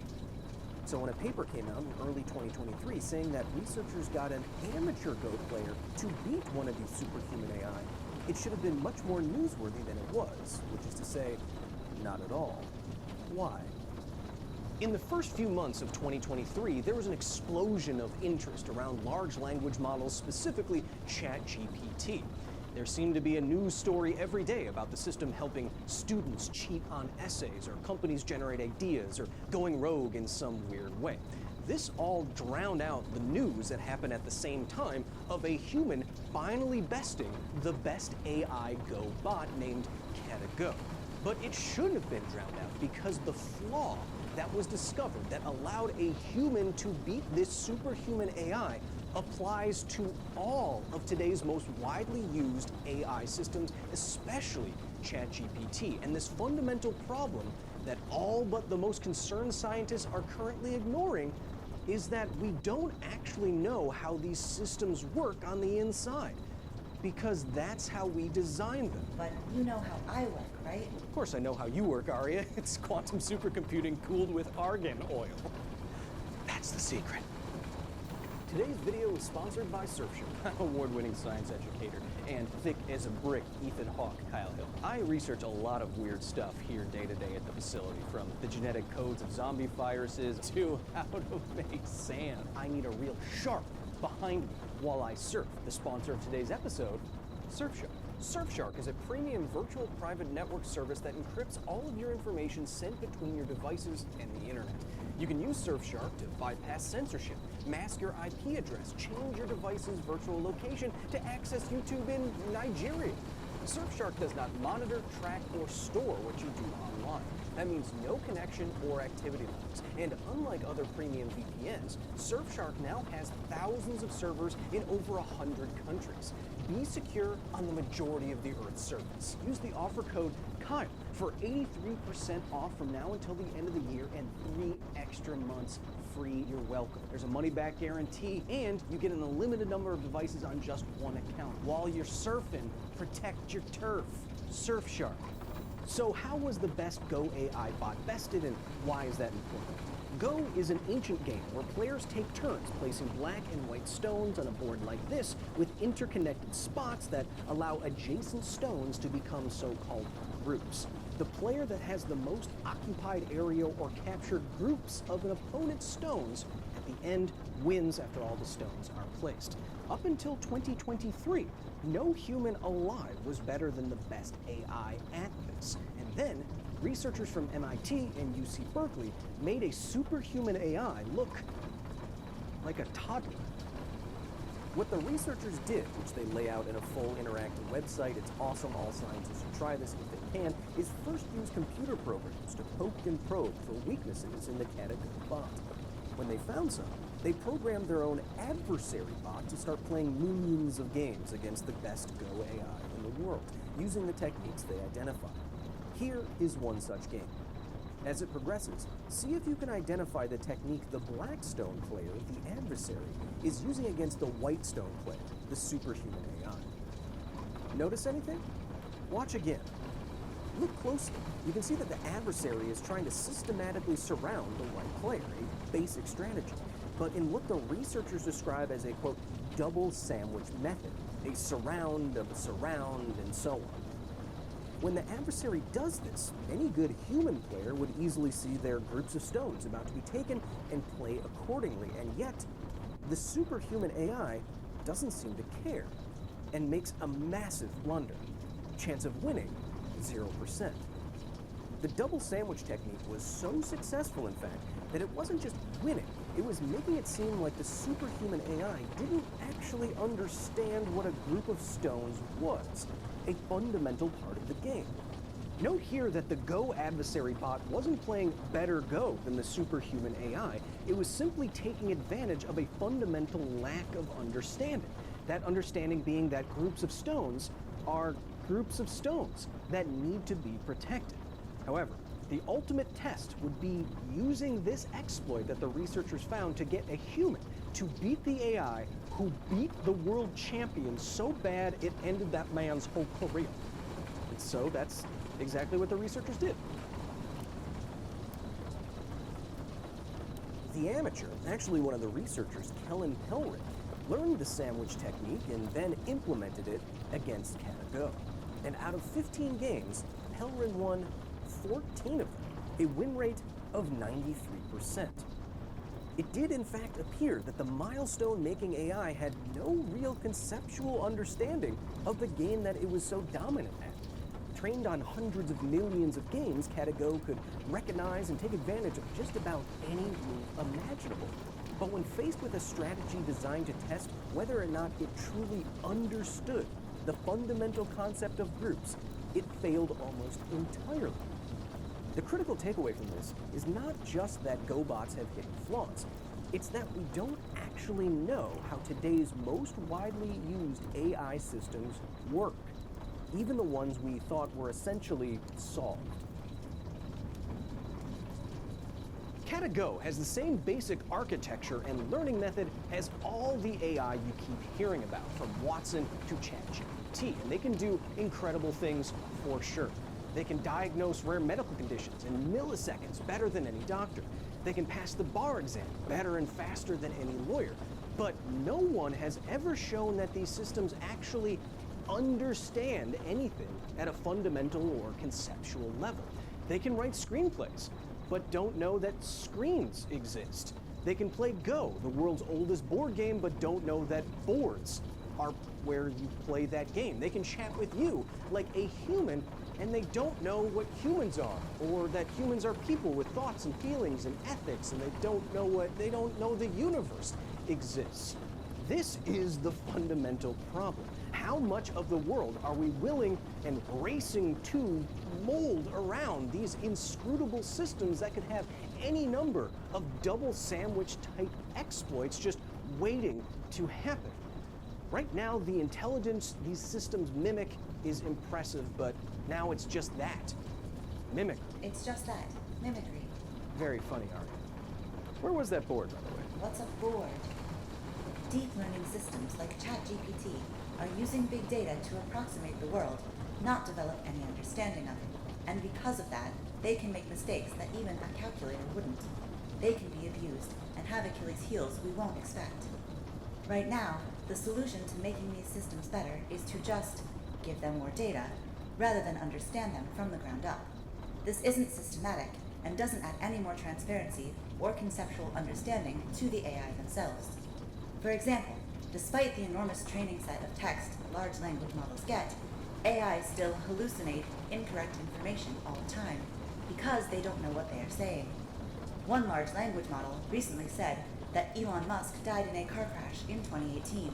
So when a paper came out in early 2023 saying that researchers got an amateur Go player to beat one of these superhuman AI, it should have been much more newsworthy than it was, which is to say, not at all. Why? In the first few months of 2023, there was an explosion of interest around large language models, specifically ChatGPT. There seemed to be a news story every day about the system helping students cheat on essays, or companies generate ideas, or going rogue in some weird way. This all drowned out the news that happened at the same time of a human finally besting the best AI Go bot named Go. But it shouldn't have been drowned out because the flaw that was discovered that allowed a human to beat this superhuman AI applies to all of today's most widely used AI systems, especially ChatGPT. And this fundamental problem that all but the most concerned scientists are currently ignoring is that we don't actually know how these systems work on the inside, because that's how we designed them. But you know how I work, right? Of course I know how you work, Arya. It's quantum supercomputing cooled with argan oil. That's the secret. Today's video is sponsored by Surfshark, award-winning science educator, and thick as a brick Ethan Hawke Kyle Hill. I research a lot of weird stuff here day to day at the facility, from the genetic codes of zombie viruses to how to make sand. I need a real shark behind me while I surf. The sponsor of today's episode, Surfshark. Surfshark is a premium virtual private network service that encrypts all of your information sent between your devices and the internet. You can use Surfshark to bypass censorship, mask your IP address, change your device's virtual location to access YouTube in Nigeria. Surfshark does not monitor, track, or store what you do online. That means no connection or activity logs. And unlike other premium VPNs, Surfshark now has thousands of servers in over 100 countries. Be secure on the majority of the Earth's surface. Use the offer code KYLE for 83% off from now until the end of the year and 3 extra months free. You're welcome. There's a money-back guarantee, and you get an unlimited number of devices on just one account. While you're surfing, protect your turf. Surfshark. So how was the best Go AI bot bested, and why is that important? Go is an ancient game where players take turns placing black and white stones on a board like this with interconnected spots that allow adjacent stones to become so-called groups. The player that has the most occupied area or captured groups of an opponent's stones at the end wins after all the stones are placed. Up until 2023, no human alive was better than the best AI at this. And then researchers from MIT and UC Berkeley made a superhuman AI look like a toddler. What the researchers did, which they lay out in a full interactive website, it's awesome, all scientists should try this if they can, is first use computer programs to poke and probe for weaknesses in the Akiwoo bot. When they found some, they programmed their own adversary bot to start playing millions of games against the best Go AI in the world, using the techniques they identified. Here is one such game. As it progresses, see if you can identify the technique the Blackstone player, the adversary, is using against the Whitestone player, the superhuman AI. Notice anything? Watch again. Look closely. You can see that the adversary is trying to systematically surround the white player, a basic strategy, but in what the researchers describe as a, quote, double sandwich method, a surround of a surround, and so on. When the adversary does this, any good human player would easily see their groups of stones about to be taken and play accordingly, and yet the superhuman AI doesn't seem to care and makes a massive blunder. Chance of winning, 0%. The double sandwich technique was so successful, in fact, that it wasn't just winning, it was making it seem like the superhuman AI didn't actually understand what a group of stones was, a fundamental part of the game. Note here that the Go adversary bot wasn't playing better Go than the superhuman AI, it was simply taking advantage of a fundamental lack of understanding. That understanding being that groups of stones are groups of stones that need to be protected. However, the ultimate test would be using this exploit that the researchers found to get a human to beat the AI who beat the world champion so bad it ended that man's whole career. And so that's exactly what the researchers did. The amateur, actually one of the researchers, Kellen Pelrin, learned the sandwich technique and then implemented it against Akiwoo. And out of 15 games, Pelrin won 14 of them, a win rate of 93%. It did in fact appear that the milestone-making AI had no real conceptual understanding of the game that it was so dominant at. Trained on hundreds of millions of games, Akiwoo could recognize and take advantage of just about any move imaginable. But when faced with a strategy designed to test whether or not it truly understood the fundamental concept of groups, it failed almost entirely. The critical takeaway from this is not just that GoBots have hidden flaws, it's that we don't actually know how today's most widely used AI systems work, even the ones we thought were essentially solved. Akiwoo has the same basic architecture and learning method as all the AI you keep hearing about, from Watson to ChatGPT, and they can do incredible things for sure. They can diagnose rare medical conditions in milliseconds better than any doctor. They can pass the bar exam better and faster than any lawyer. But no one has ever shown that these systems actually understand anything at a fundamental or conceptual level. They can write screenplays, but don't know that screens exist. They can play Go, the world's oldest board game, but don't know that boards are where you play that game. They can chat with you like a human, and they don't know what humans are, or that humans are people with thoughts and feelings and ethics, and they don't know the universe exists. This is the fundamental problem. How much of the world are we willing and racing to mold around these inscrutable systems that could have any number of double sandwich type exploits just waiting to happen? Right now, the intelligence these systems mimic is impressive, but now it's just that. Mimicry. It's just that. Mimicry. Very funny, Arya. Where was that board, by the way? What's a board? Deep learning systems like ChatGPT are using big data to approximate the world, not develop any understanding of it. And because of that, they can make mistakes that even a calculator wouldn't. They can be abused and have Achilles' heels we won't expect. Right now, the solution to making these systems better is to just give them more data, rather than understand them from the ground up. This isn't systematic and doesn't add any more transparency or conceptual understanding to the AI themselves. For example, despite the enormous training set of text large language models get, AI still hallucinate incorrect information all the time because they don't know what they are saying. One large language model recently said that Elon Musk died in a car crash in 2018,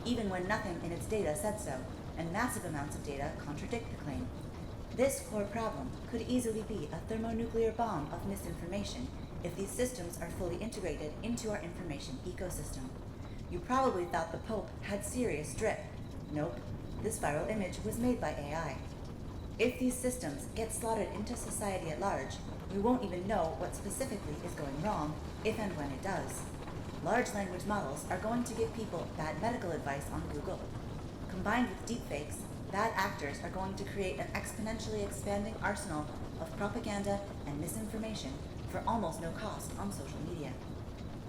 even when nothing in its data said so, and massive amounts of data contradict the claim. This core problem could easily be a thermonuclear bomb of misinformation if these systems are fully integrated into our information ecosystem. You probably thought the Pope had serious drip. Nope, this viral image was made by AI. If these systems get slotted into society at large, we won't even know what specifically is going wrong, if and when it does. Large language models are going to give people bad medical advice on Google. Combined with deepfakes, bad actors are going to create an exponentially expanding arsenal of propaganda and misinformation for almost no cost on social media.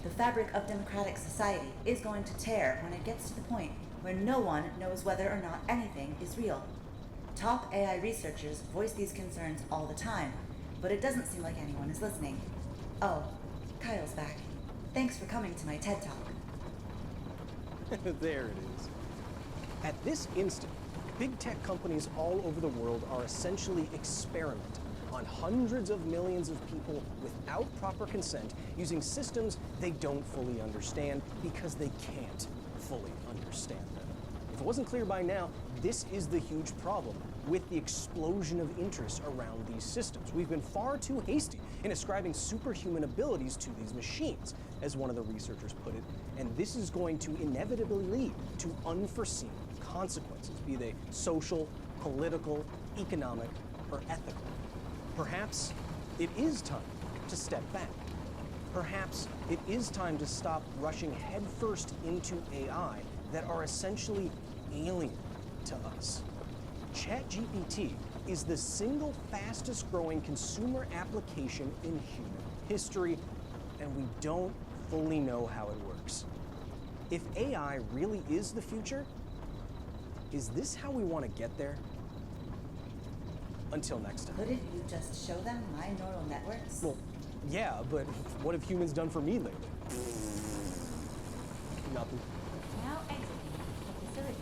The fabric of democratic society is going to tear when it gets to the point where no one knows whether or not anything is real. Top AI researchers voice these concerns all the time, but it doesn't seem like anyone is listening. Oh, Kyle's back. Thanks for coming to my TED Talk. There it is. At this instant, big tech companies all over the world are essentially experimenting on hundreds of millions of people without proper consent using systems they don't fully understand because they can't fully understand them. If it wasn't clear by now, this is the huge problem with the explosion of interest around these systems. We've been far too hasty in ascribing superhuman abilities to these machines, as one of the researchers put it, and this is going to inevitably lead to unforeseen consequences, be they social, political, economic, or ethical. Perhaps it is time to step back. Perhaps it is time to stop rushing headfirst into AI that are essentially alien to us. ChatGPT is the single fastest growing consumer application in human history, and we don't fully know how it works. If AI really is the future, is this how we want to get there? Until next time. Couldn't you just show them my neural networks? Well, yeah, but what have humans done for me lately? Nothing. Now exiting the facility.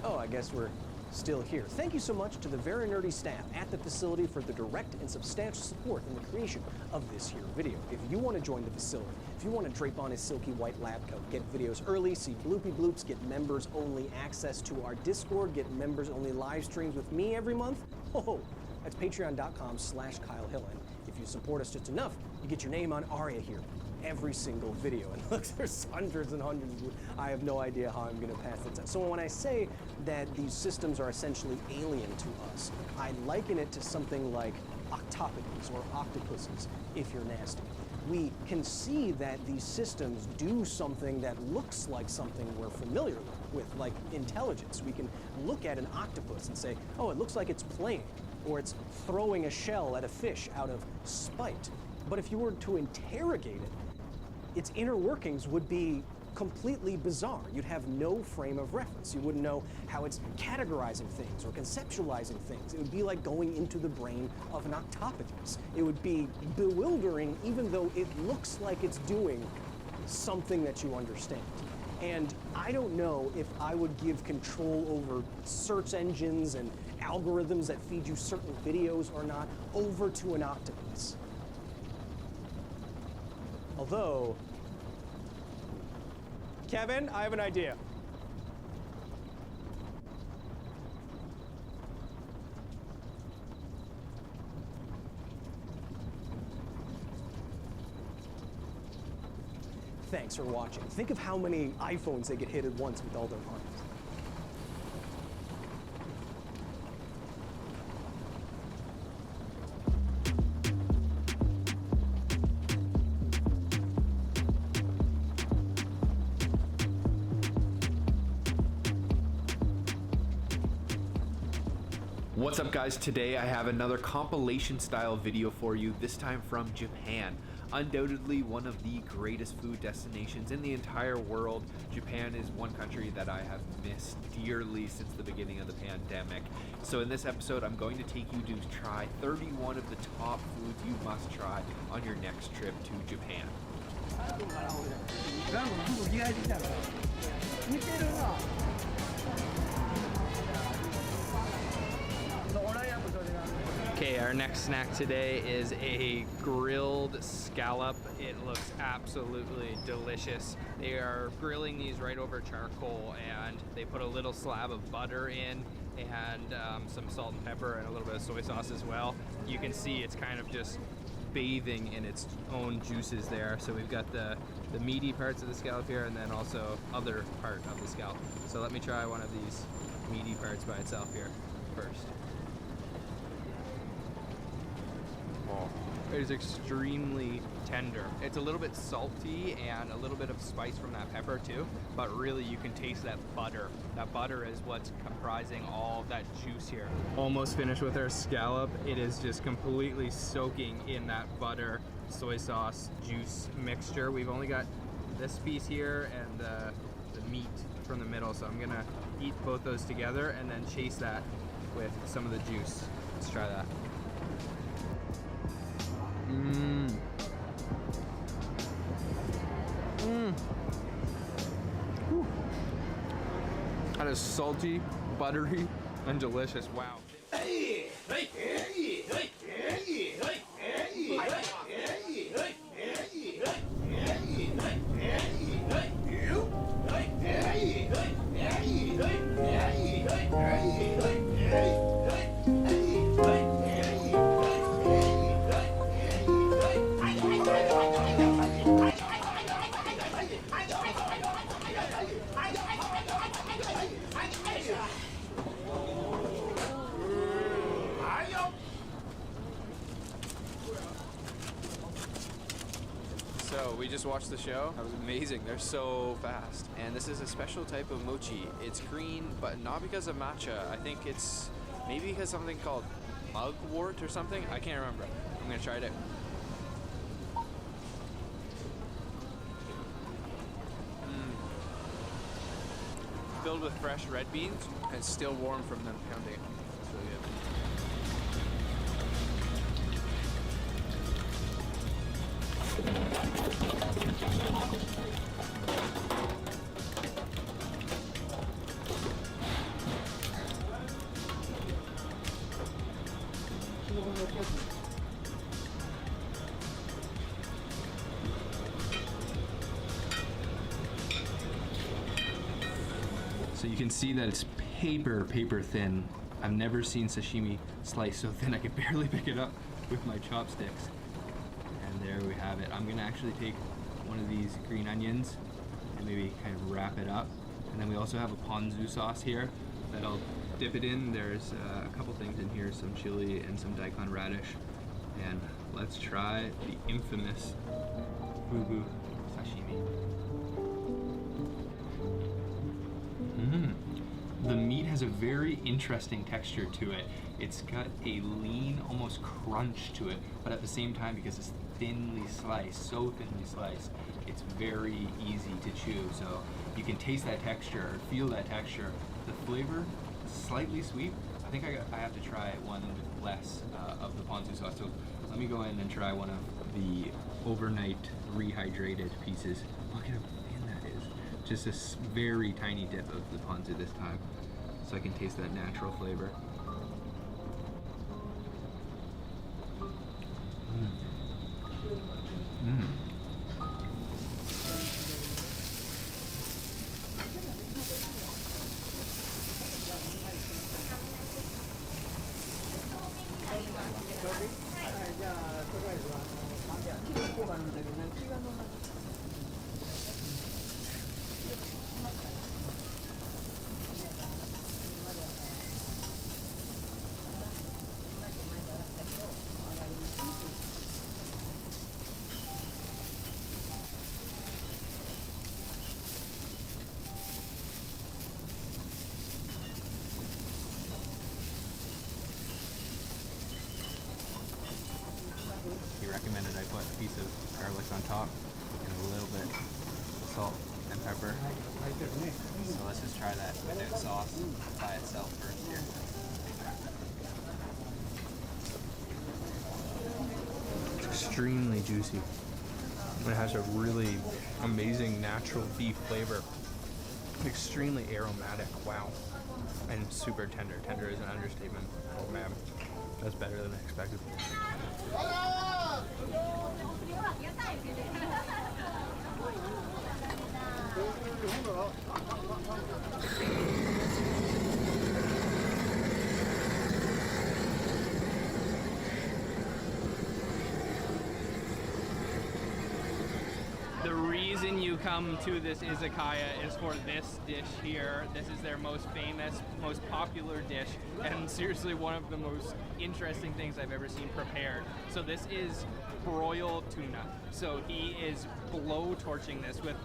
Oh, I guess we're still here. Thank you so much to the very nerdy staff at the facility for the direct and substantial support in the creation of this here video. If you want to join the facility, if you want to drape on his silky white lab coat, get videos early, see bloopy bloops, get members only access to our Discord, get members only live streams with me every month, oh, that's patreon.com/Kyle Hill. And if you support us just enough, you get your name on Aria here every single video. And look, there's hundreds and hundreds of you. I have no idea how I'm going to pass the test. So when I say that these systems are essentially alien to us, I liken it to something like octopodes or octopuses, if you're nasty. We can see that these systems do something that looks like something we're familiar with, like intelligence. We can look at an octopus and say, oh, it looks like it's playing, or it's throwing a shell at a fish out of spite. But if you were to interrogate it, its inner workings would be completely bizarre. You'd have no frame of reference. You wouldn't know how it's categorizing things or conceptualizing things. It would be like going into the brain of an octopus. It would be bewildering, even though it looks like it's doing something that you understand. And I don't know if I would give control over search engines and algorithms that feed you certain videos or not over to an octopus. Although, Kevin, I have an idea. Thanks for watching. Think of how many iPhones they get hit at once with all their parts. What's up guys, today I have another compilation style video for you, this time from Japan. Undoubtedly one of the greatest food destinations in the entire world. Japan is one country that I have missed dearly since the beginning of the pandemic. So in this episode I'm going to take you to try 31 of the top foods you must try on your next trip to Japan. Okay, our next snack today is a grilled scallop. It looks absolutely delicious. They are grilling these right over charcoal, and they put a little slab of butter in and some salt and pepper and a little bit of soy sauce as well. You can see it's kind of just bathing in its own juices there. So we've got the meaty parts of the scallop here, and then also other part of the scallop. So let me try one of these meaty parts by itself here first. It is extremely tender. It's a little bit salty and a little bit of spice from that pepper too, but really you can taste that butter. That butter is what's comprising all of that juice here. Almost finished with our scallop. It is just completely soaking in that butter, soy sauce, juice mixture. We've only got this piece here and the meat from the middle, so I'm gonna eat both those together and then chase that with some of the juice. Let's try that. That is salty, buttery, and delicious. Wow. So we just watched the show. That was amazing. They're so fast. And this is a special type of mochi. It's green, but not because of matcha. I think it's maybe because of something called mugwort or something. I can't remember. I'm gonna try it out. Filled with fresh red beans and still warm from them pounding it. It's really good. So you can see that it's paper thin. I've never seen sashimi sliced so thin I can barely pick it up with my chopsticks. And there we have it. I'm gonna actually take one of these green onions and maybe kind of wrap it up. And then we also have a ponzu sauce here that I'll dip it in. There's a couple things in here, some chili and some daikon radish. And let's try the infamous fugu sashimi. The meat has a very interesting texture to it. It's got a lean, almost crunch to it, but at the same time, because it's thinly sliced, so thinly sliced, it's very easy to chew. So you can taste that texture, feel that texture. The flavor, slightly sweet. I think I have to try one with less of the ponzu sauce. So let me go in and try one of the overnight rehydrated pieces. Look at how thin that is. Just a very tiny dip of the ponzu this time, so I can taste that natural flavor. piece of garlic on top and a little bit of salt and pepper. So let's just try that without sauce by itself first here. It's extremely juicy. It has a really amazing natural beef flavor. Extremely aromatic, wow. And super tender. Tender is an understatement. Oh man, that's better than I expected. The reason you come to this izakaya is for this dish here. This is their most famous, most popular dish, and seriously one of the most interesting things I've ever seen prepared. So this is broiled tuna. So he is blow torching this with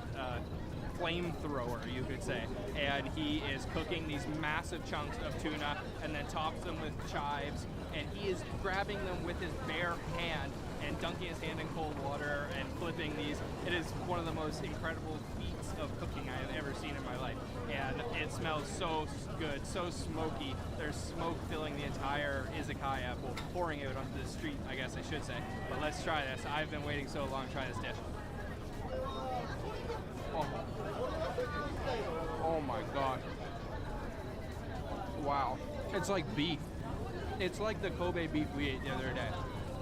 flamethrower, you could say, and he is cooking these massive chunks of tuna and then tops them with chives, and he is grabbing them with his bare hand and dunking his hand in cold water and flipping these. It is one of the most incredible feats of cooking I have ever seen in my life, and it smells so good, so smoky. There's smoke filling the entire izakaya, well, pouring out onto the street, I guess I should say. But let's try this. I've been waiting so long to try this dish. Oh my god. Wow. It's like beef. It's like the Kobe beef we ate the other day.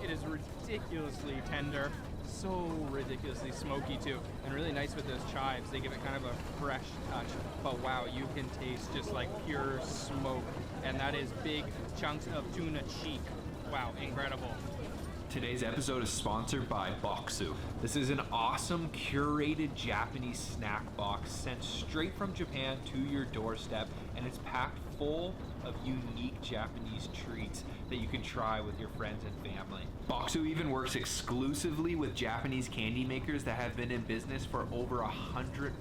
It is ridiculously tender, so ridiculously smoky too, and really nice with those chives. They give it kind of a fresh touch, but wow, you can taste just like pure smoke, and that is big chunks of tuna cheek. Wow, incredible. Today's episode is sponsored by Boxu. This is an awesome curated Japanese snack box sent straight from Japan to your doorstep, and it's packed full of unique Japanese treats that you can try with your friends and family. Boxu even works exclusively with Japanese candy makers that have been in business for over 100+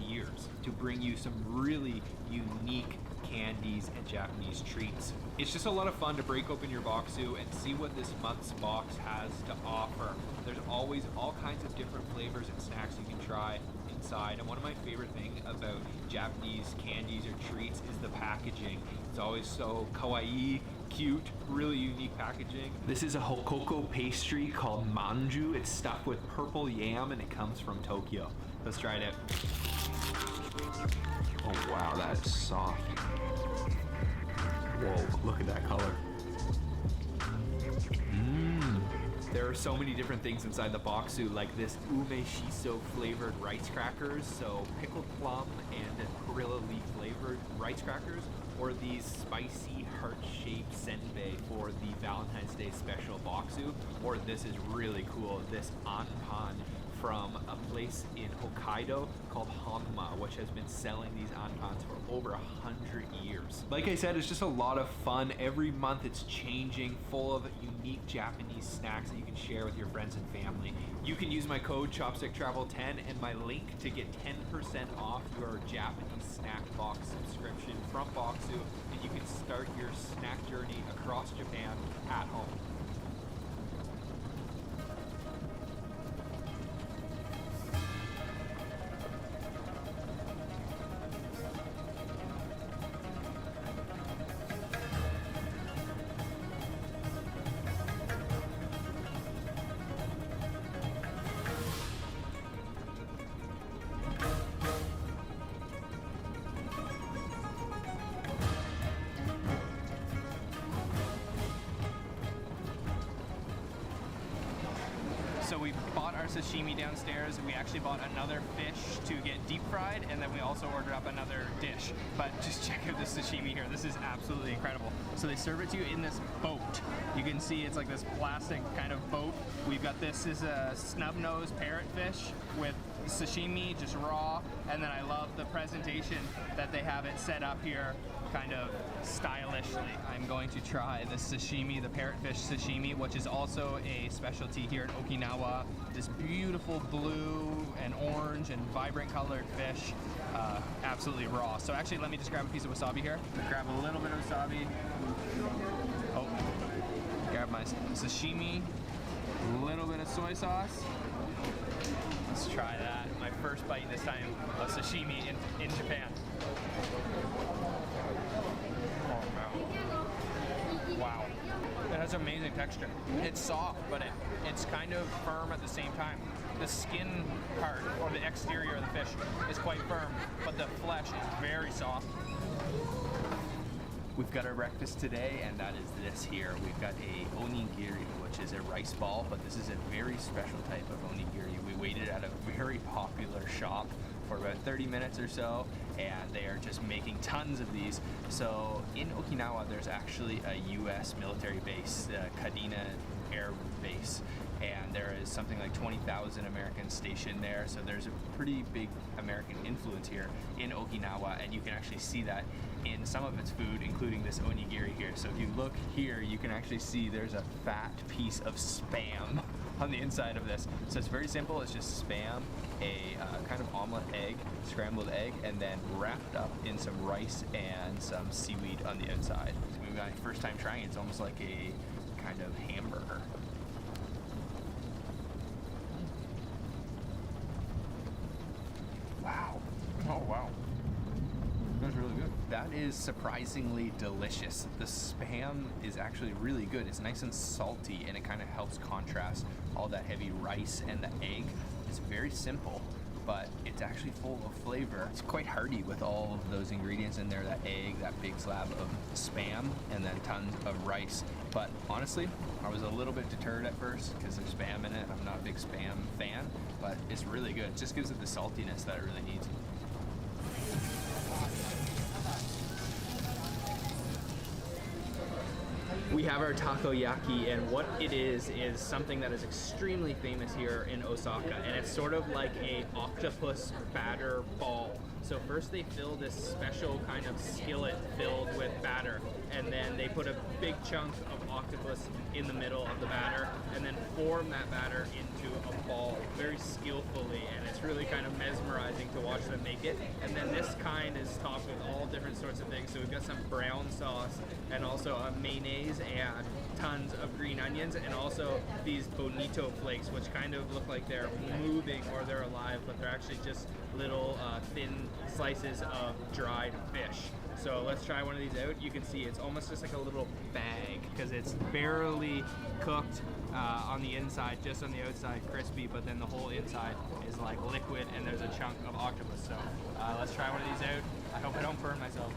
years to bring you some really unique candies and Japanese treats. It's just a lot of fun to break open your Boxu and see what this month's box has to offer. There's always all kinds of different flavors and snacks you can try inside, and one of my favorite things about Japanese candies or treats is the packaging. It's always so kawaii, cute, really unique packaging. This is a Hokoko pastry called manju. It's stuffed with purple yam and it comes from Tokyo. Let's try it out. Oh wow, that's soft. Whoa, look at that color. There are so many different things inside the Boxu, like this ume shiso flavored rice crackers, so pickled plum and perilla leaf flavored rice crackers, or these spicy heart-shaped senbei for the Valentine's Day special Boxu, or this is really cool, this anpan from a place in Hokkaido called Hanma, which has been selling these anpans for over 100 years. Like I said, it's just a lot of fun. Every month it's changing, full of unique Japanese snacks that you can share with your friends and family. You can use my code ChopstickTravel10 and my link to get 10% off your Japanese snack box subscription from Boxu, and you can start your snack journey across Japan at home. So we bought our sashimi downstairs. We actually bought another fish to get deep fried, and then we also ordered up another dish. But just check out this sashimi here. This is absolutely incredible. So they serve it to you in this boat. You can see it's like this plastic kind of boat. We've got this is a snub-nosed parrotfish with sashimi, just raw. And then I love the presentation that they have it set up here kind of stylishly. I'm going to try the sashimi, the parrotfish sashimi, which is also a specialty here in Okinawa. This beautiful blue and orange and vibrant colored fish, absolutely raw. So actually, let me just grab a piece of wasabi here. Grab a little bit of wasabi. Oh, grab my sashimi. A little bit of soy sauce. Let's try that. My first bite this time of sashimi in Japan. Oh, wow. It has amazing texture. It's soft, but it's kind of firm at the same time. The skin part, or the exterior of the fish, is quite firm, but the flesh is very soft. We've got our breakfast today, and that is this here. We've got a onigiri, which is a rice ball, but this is a very special type of onigiri. We waited at a very popular shop for about 30 minutes or so, and they are just making tons of these. So in Okinawa, there's actually a U.S. military base, Kadena Air Base, and there is something like 20,000 Americans stationed there. So there's a pretty big American influence here in Okinawa, and you can actually see that in some of its food, including this onigiri here. So if you look here, you can actually see there's a fat piece of Spam on the inside of this. So it's very simple. It's just Spam, a kind of omelet egg, scrambled egg, and then wrapped up in some rice and some seaweed on the outside. So maybe my first time trying it, it's almost like a kind of hamburger. Wow. Oh, wow. That's really good. That is surprisingly delicious. The Spam is actually really good. It's nice and salty, and it kind of helps contrast all that heavy rice and the egg. It's very simple, but it's actually full of flavor. It's quite hearty with all of those ingredients in there, that egg, that big slab of Spam, and then tons of rice. But honestly, I was a little bit deterred at first because there's Spam in it. I'm not a big Spam fan, but it's really good. It just gives it the saltiness that it really needs. We have our takoyaki, and what it is something that is extremely famous here in Osaka, and it's sort of like a octopus batter ball. So first they fill this special kind of skillet filled with batter, and then they put a big chunk of octopus in the middle of the batter, and then form that batter into a ball very skillfully, and it's really kind of mesmerizing to watch them make it. And then this kind is topped with all different sorts of things. So we've got some brown sauce, and also a mayonnaise, and tons of green onions, and also these bonito flakes, which kind of look like they're moving or they're alive, but they're actually just little thin slices of dried fish. So let's try one of these out. You can see it's almost just like a little bag because it's barely cooked on the inside, just on the outside crispy, but then the whole inside is like liquid, and there's a chunk of octopus. So let's try one of these out. I hope I don't burn myself.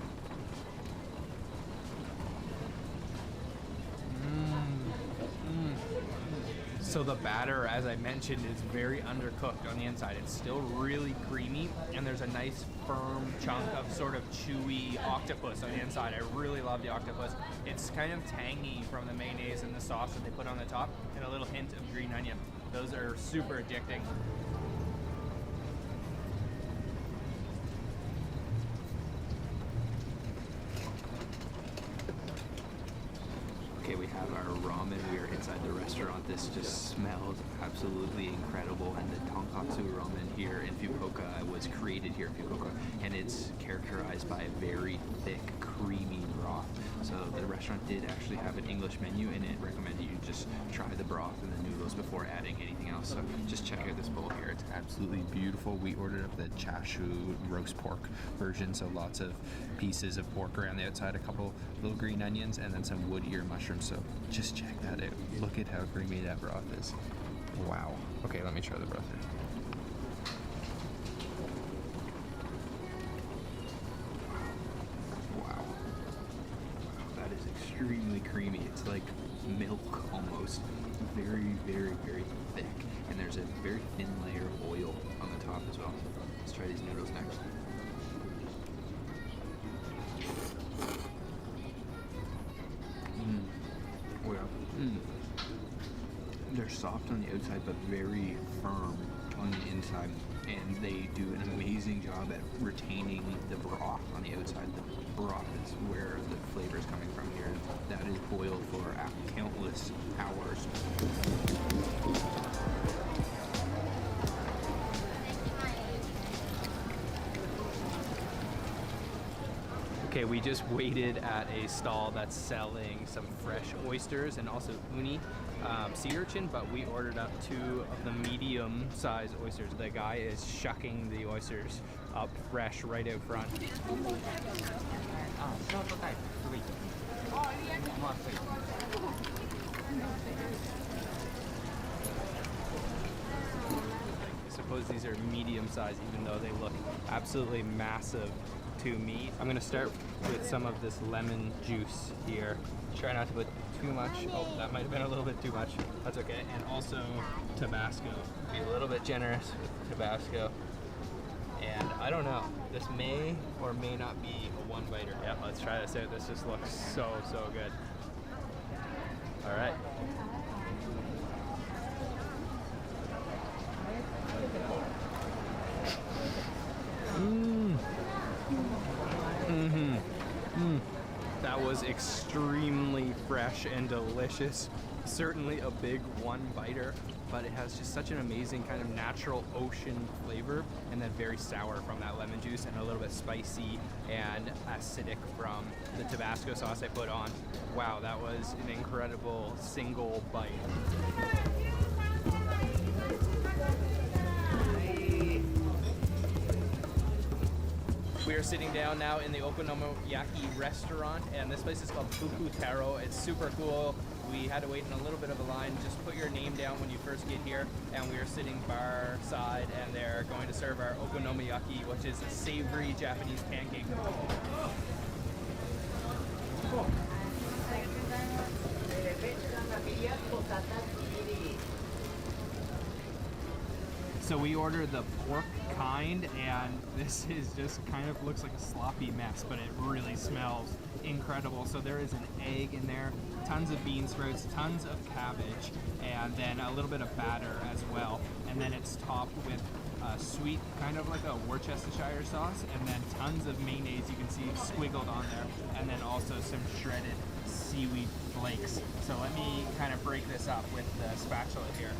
So the batter, as I mentioned, is very undercooked on the inside. It's still really creamy, and there's a nice firm chunk of sort of chewy octopus on the inside. I really love the octopus. It's kind of tangy from the mayonnaise and the sauce that they put on the top, and a little hint of green onion. Those are super addicting. Okay, we have our ramen. We are inside the restaurant. This just smells absolutely incredible. And the tonkatsu ramen here in Fukuoka was created here in Fukuoka, and it's characterized by a very thick, creamy broth. So the restaurant did actually have an English menu, and it recommended you just try the broth and the noodles before adding anything else. So just check out this bowl here. It's absolutely beautiful. We ordered up the chashu roast pork version, so lots of pieces of pork around the outside, a couple little green onions, and then some wood ear mushrooms. So just check that out. Look at how creamy that broth is. Wow. Okay, let me try the broth here. Wow. That is extremely creamy. It's like milk almost. Very, very, very thick. And there's a very thin layer of oil on the top as well. Let's try these noodles next. They're soft on the outside, but very firm on the inside, and they do an amazing job at retaining the broth on the outside. The broth is where the flavor is coming from here. That is boiled for countless hours. Okay, we just waited at a stall that's selling some fresh oysters and also uni sea urchin, but we ordered up 2 of the medium-sized oysters. The guy is shucking the oysters up fresh right out front. I suppose these are medium-sized, even though they look absolutely massive to me. I'm gonna start with some of this lemon juice here. Try not to put too much. Oh, that might have been a little bit too much. That's okay. And also Tabasco. Be a little bit generous with Tabasco. And I don't know, this may or may not be a one-biter. Yeah, let's try this out. This just looks so good. All right. That was extremely fresh and delicious. Certainly a big one-biter, but it has just such an amazing kind of natural ocean flavor, and then very sour from that lemon juice, and a little bit spicy and acidic from the Tabasco sauce I put on. Wow, that was an incredible single bite. We are sitting down now in the Okonomiyaki restaurant, and this place is called Fuku Taro. It's super cool. We had to wait in a little bit of a line. Just put your name down when you first get here, and we are sitting bar side, and they're going to serve our okonomiyaki, which is a savory Japanese pancake. So we ordered the pork kind, and this is just kind of looks like a sloppy mess, but it really smells incredible. So there is an egg in there, tons of bean sprouts, tons of cabbage, and then a little bit of batter as well. And then it's topped with sweet, kind of like a Worcestershire sauce, and then tons of mayonnaise you can see squiggled on there, and then also some shredded seaweed flakes. So let me kind of break this up with the spatula here.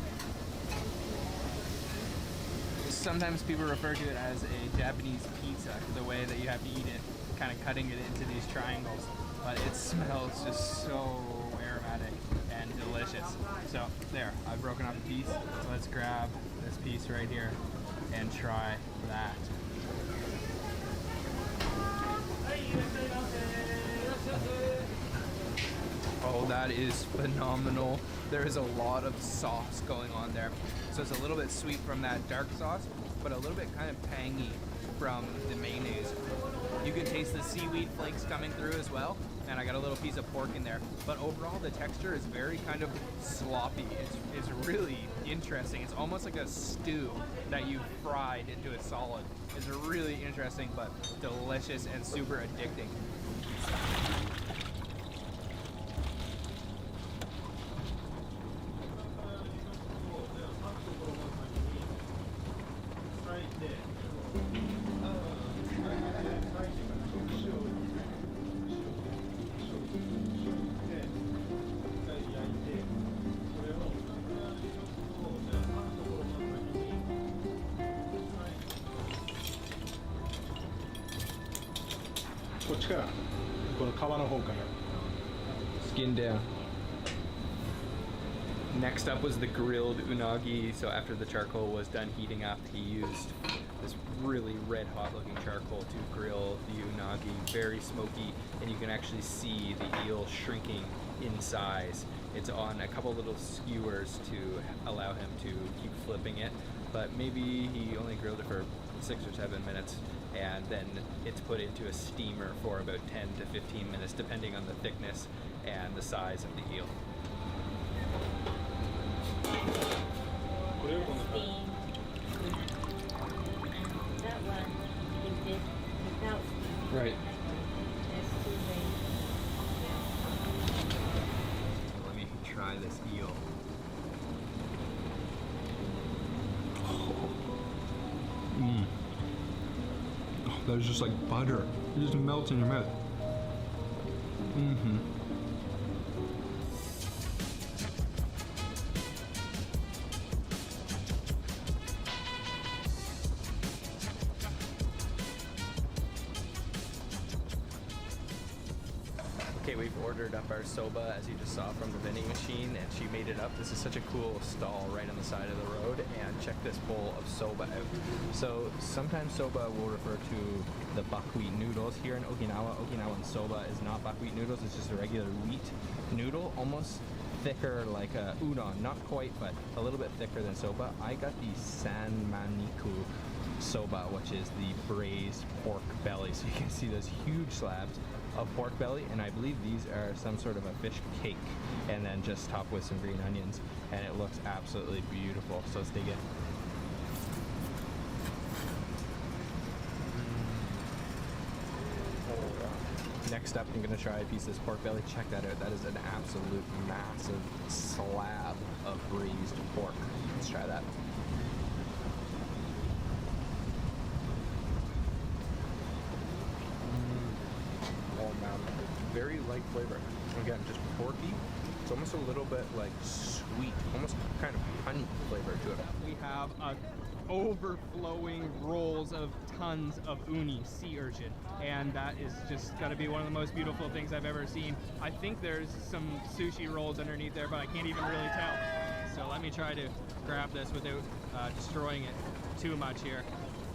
Sometimes people refer to it as a Japanese pizza, the way that you have to eat it, kind of cutting it into these triangles. But it smells just so aromatic and delicious. So there, I've broken up a piece. So let's grab this piece right here and try that. Oh, that is phenomenal. There is a lot of sauce going on there. So it's a little bit sweet from that dark sauce, but a little bit kind of tangy from the mayonnaise. You can taste the seaweed flakes coming through as well, and I got a little piece of pork in there. But overall, the texture is very kind of sloppy. It's really interesting. It's almost like a stew that you fried into a solid. It's really interesting, but delicious and super addicting. Skin down. Next up was the grilled unagi. So after the charcoal was done heating up, he used this really red hot looking charcoal to grill the unagi, very smoky, and you can actually see the eel shrinking in size. It's on a couple little skewers to allow him to keep flipping it, but maybe he only grilled it for 6 or 7 minutes, and then it's put into a steamer for about 10 to 15 minutes depending on the thickness and the size of the eel. Right. Let me try this eel. Oh, that was just like butter. It just melts in your mouth. Okay, we've ordered up our soba, as you just saw from the vending machine, and she made it up. This is such a cool stall right on the side of the road, and check this bowl of soba out. So sometimes soba will refer to the buckwheat noodles. Here in Okinawa, Okinawan soba is not buckwheat noodles, it's just a regular wheat noodle, almost thicker like a udon, not quite, but a little bit thicker than soba. I got the sanmaniku soba, which is the braised pork belly. So you can see those huge slabs of pork belly, and I believe these are some sort of a fish cake, and then just topped with some green onions, and it looks absolutely beautiful. So let's dig in. Next up, I'm gonna try a piece of this pork belly. Check that out. That is an absolute massive slab of braised pork. Let's try that. Oh man, very light flavor. Again, just porky. It's almost a little bit like sweet, almost kind of honey flavor to it. We have overflowing rolls of tons of uni, sea urchin, and that is just gotta be one of the most beautiful things I've ever seen. I think there's some sushi rolls underneath there, but I can't even really tell. So let me try to grab this without destroying it too much here.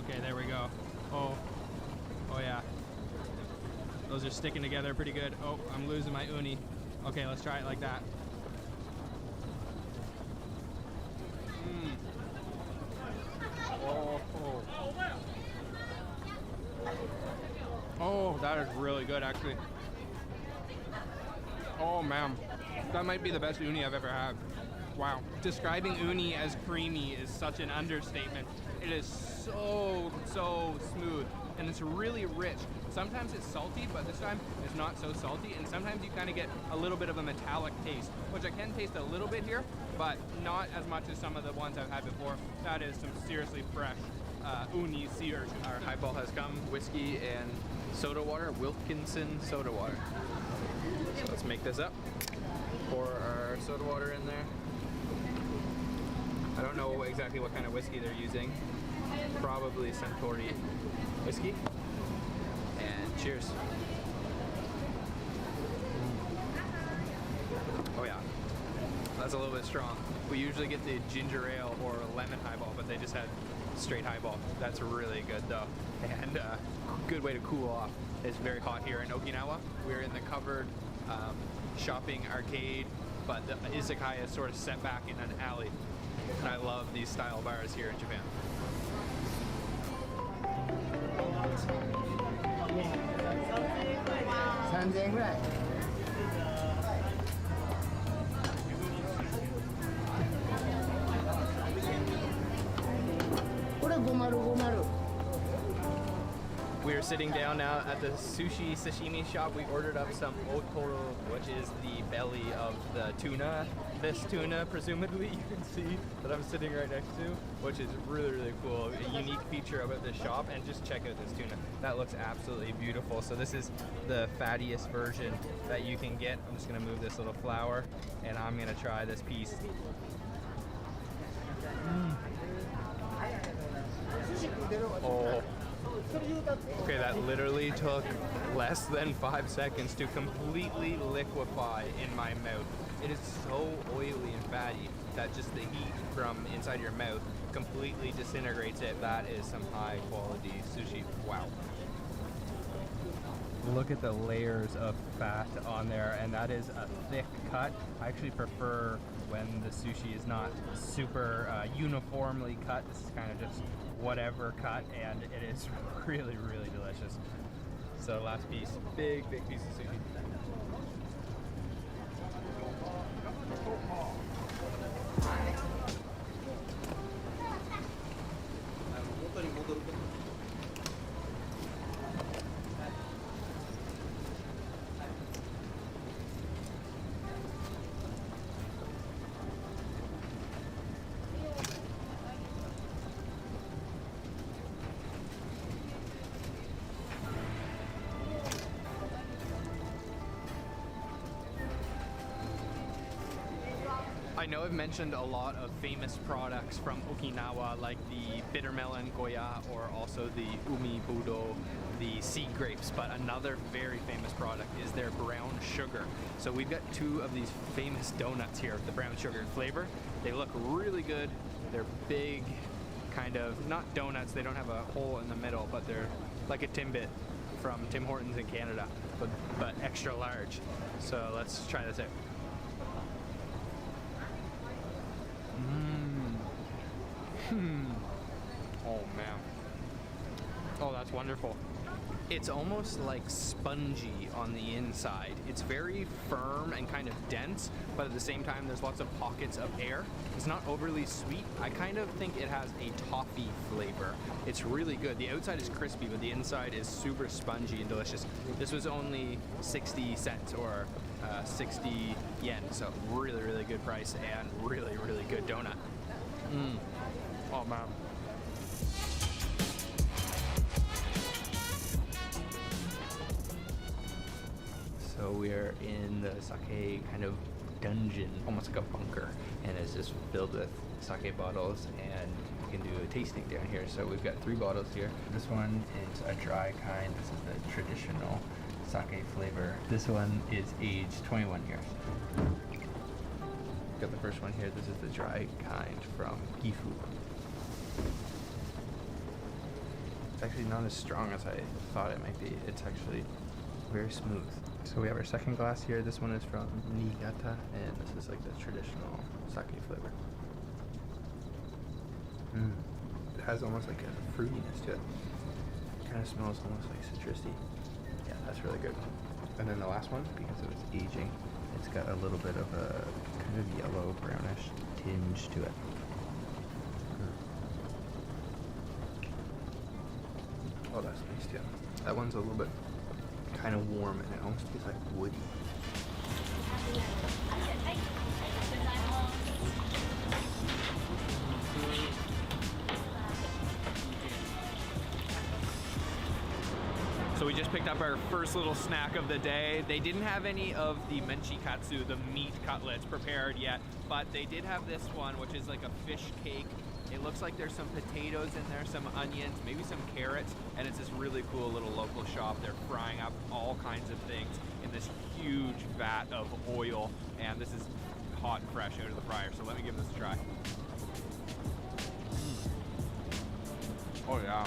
Okay, there we go. Oh yeah. Those are sticking together pretty good. Oh, I'm losing my uni. Okay, let's try it like that. Oh, that is really good, actually. Oh man, that might be the best uni I've ever had. Wow. Describing uni as creamy is such an understatement. It is so smooth, and it's really rich. Sometimes it's salty, but this time it's not so salty, and sometimes you kind of get a little bit of a metallic taste, which I can taste a little bit here, but not as much as some of the ones I've had before. That is some seriously fresh uni sea urchin. Our highball has come, whiskey and soda water, Wilkinson soda water. So let's make this up. Pour our soda water in there. I don't know exactly what kind of whiskey they're using. Probably Centauri whiskey. And cheers. Oh yeah, that's a little bit strong. We usually get the ginger ale or lemon highball, but they just had straight highball. That's really good though, and good way to cool off. It's very hot here in Okinawa. We're in the covered shopping arcade, but the izakaya is sort of set back in an alley, and I love these style bars here in Japan. We're sitting down now at the sushi sashimi shop. We ordered up some otoro, which is the belly of the tuna. This tuna, presumably, you can see that I'm sitting right next to, which is really cool. A unique feature about this shop, and just check out this tuna. That looks absolutely beautiful. So this is the fattiest version that you can get. I'm just gonna move this little flour, and I'm gonna try this piece. Oh. Okay, that literally took less than 5 seconds to completely liquefy in my mouth. It is so oily and fatty that just the heat from inside your mouth completely disintegrates it. That is some high quality sushi. Wow. Look at the layers of fat on there, and that is a thick cut. I actually prefer when the sushi is not super uniformly cut. This is kind of just whatever cut, and it is really delicious. So last piece, big piece of sushi. I know I've mentioned a lot of famous products from Okinawa, like the bitter melon goya, or also the umi budo the seed grapes, but another very famous product is their brown sugar. So we've got two of these famous donuts here with the brown sugar flavor. They look really good. They're big, kind of, not donuts, they don't have a hole in the middle, but they're like a Timbit from Tim Hortons in Canada, but extra large. So let's try this out. Oh man. Oh, that's wonderful. It's almost like spongy on the inside. It's very firm and kind of dense, but at the same time there's lots of pockets of air. It's not overly sweet. I kind of think it has a toffee flavor. It's really good. The outside is crispy, but the inside is super spongy and delicious. This was only 60 cents or 60 yen, so really, really good price and really, really good donut. Oh man. So we're in the sake kind of dungeon, almost like a bunker, and it's just filled with sake bottles, and you can do a tasting down here. So we've got 3 bottles here. This one is a dry kind. This is the traditional sake flavor. This one is aged 21 years. Got the first one here. This is the dry kind from Akiwoo. It's actually not as strong as I thought it might be. It's actually very smooth. So we have our second glass here. This one is from Niigata, and this is like the traditional sake flavor. It has almost like a fruitiness to it. It kind of smells almost like citrusy. Yeah, that's really good. And then the last one, because of its aging, it's got a little bit of a kind of yellow brownish tinge to it. Oh, that's nice too. That one's a little bit kind of warm and it almost tastes like woody. So we just picked up our first little snack of the day. They didn't have any of the menchikatsu, the meat cutlets, prepared yet, but they did have this one, which is like a fish cake. It looks like there's some potatoes in there, some onions, maybe some carrots, and it's this really cool little local shop. They're frying up all kinds of things in this huge vat of oil, and this is hot and fresh out of the fryer, so let me give this a try. Oh yeah.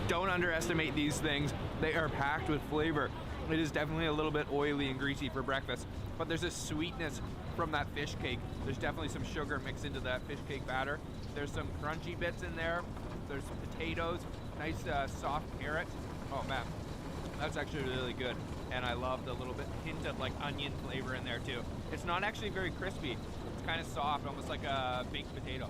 Don't underestimate these things. They are packed with flavor. It is definitely a little bit oily and greasy for breakfast, but there's a sweetness from that fish cake. There's definitely some sugar mixed into that fish cake batter. There's some crunchy bits in there. There's potatoes, nice soft carrots. Oh man, that's actually really good. And I love the little bit hint of like onion flavor in there too. It's not actually very crispy. It's kind of soft, almost like a baked potato.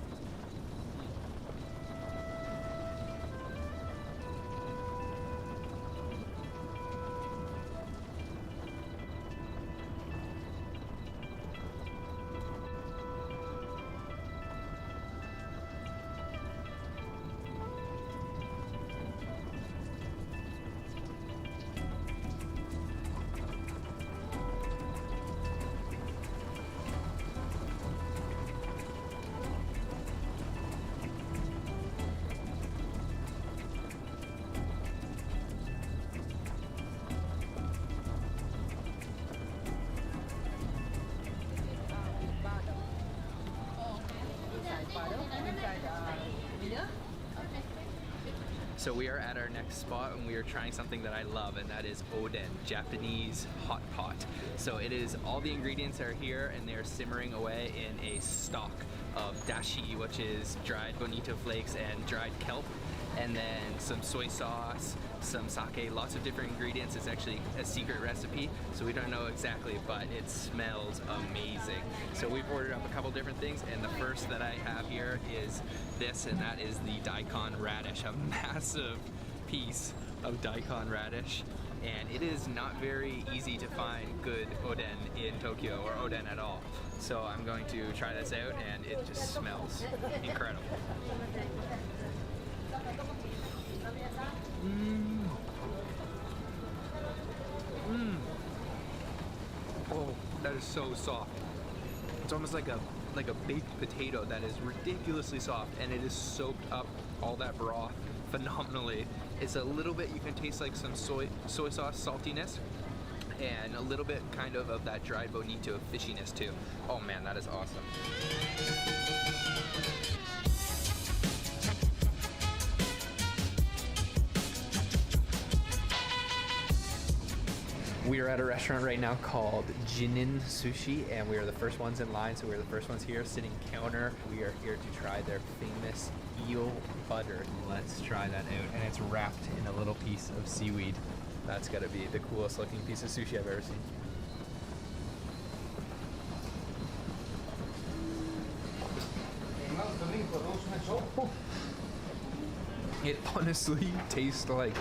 So we are at our next spot and we are trying something that I love, and that is oden, Japanese hot pot. So it is, all the ingredients are here and they're simmering away in a stock of dashi, which is dried bonito flakes and dried kelp, and then some soy sauce, some sake, lots of different ingredients. It's actually a secret recipe, so we don't know exactly, but it smells amazing. So we've ordered up a couple different things, and the first that I have here is this, and that is the daikon radish, a massive piece of daikon radish. And it is not very easy to find good oden in Tokyo, or oden at all. So I'm going to try this out, and it just smells incredible. Oh, that is so soft. It's almost like a baked potato that is ridiculously soft, and it is soaked up all that broth phenomenally. It's a little bit, you can taste like some soy sauce saltiness, and a little bit kind of that dried bonito fishiness too. Oh man, that is awesome. We are at a restaurant right now called Jinin Sushi, and we are the first ones in line, so we're the first ones here, sitting counter. We are here to try their famous eel butter. Let's try that out, and it's wrapped in a little piece of seaweed. That's gotta be the coolest looking piece of sushi I've ever seen. It honestly tastes like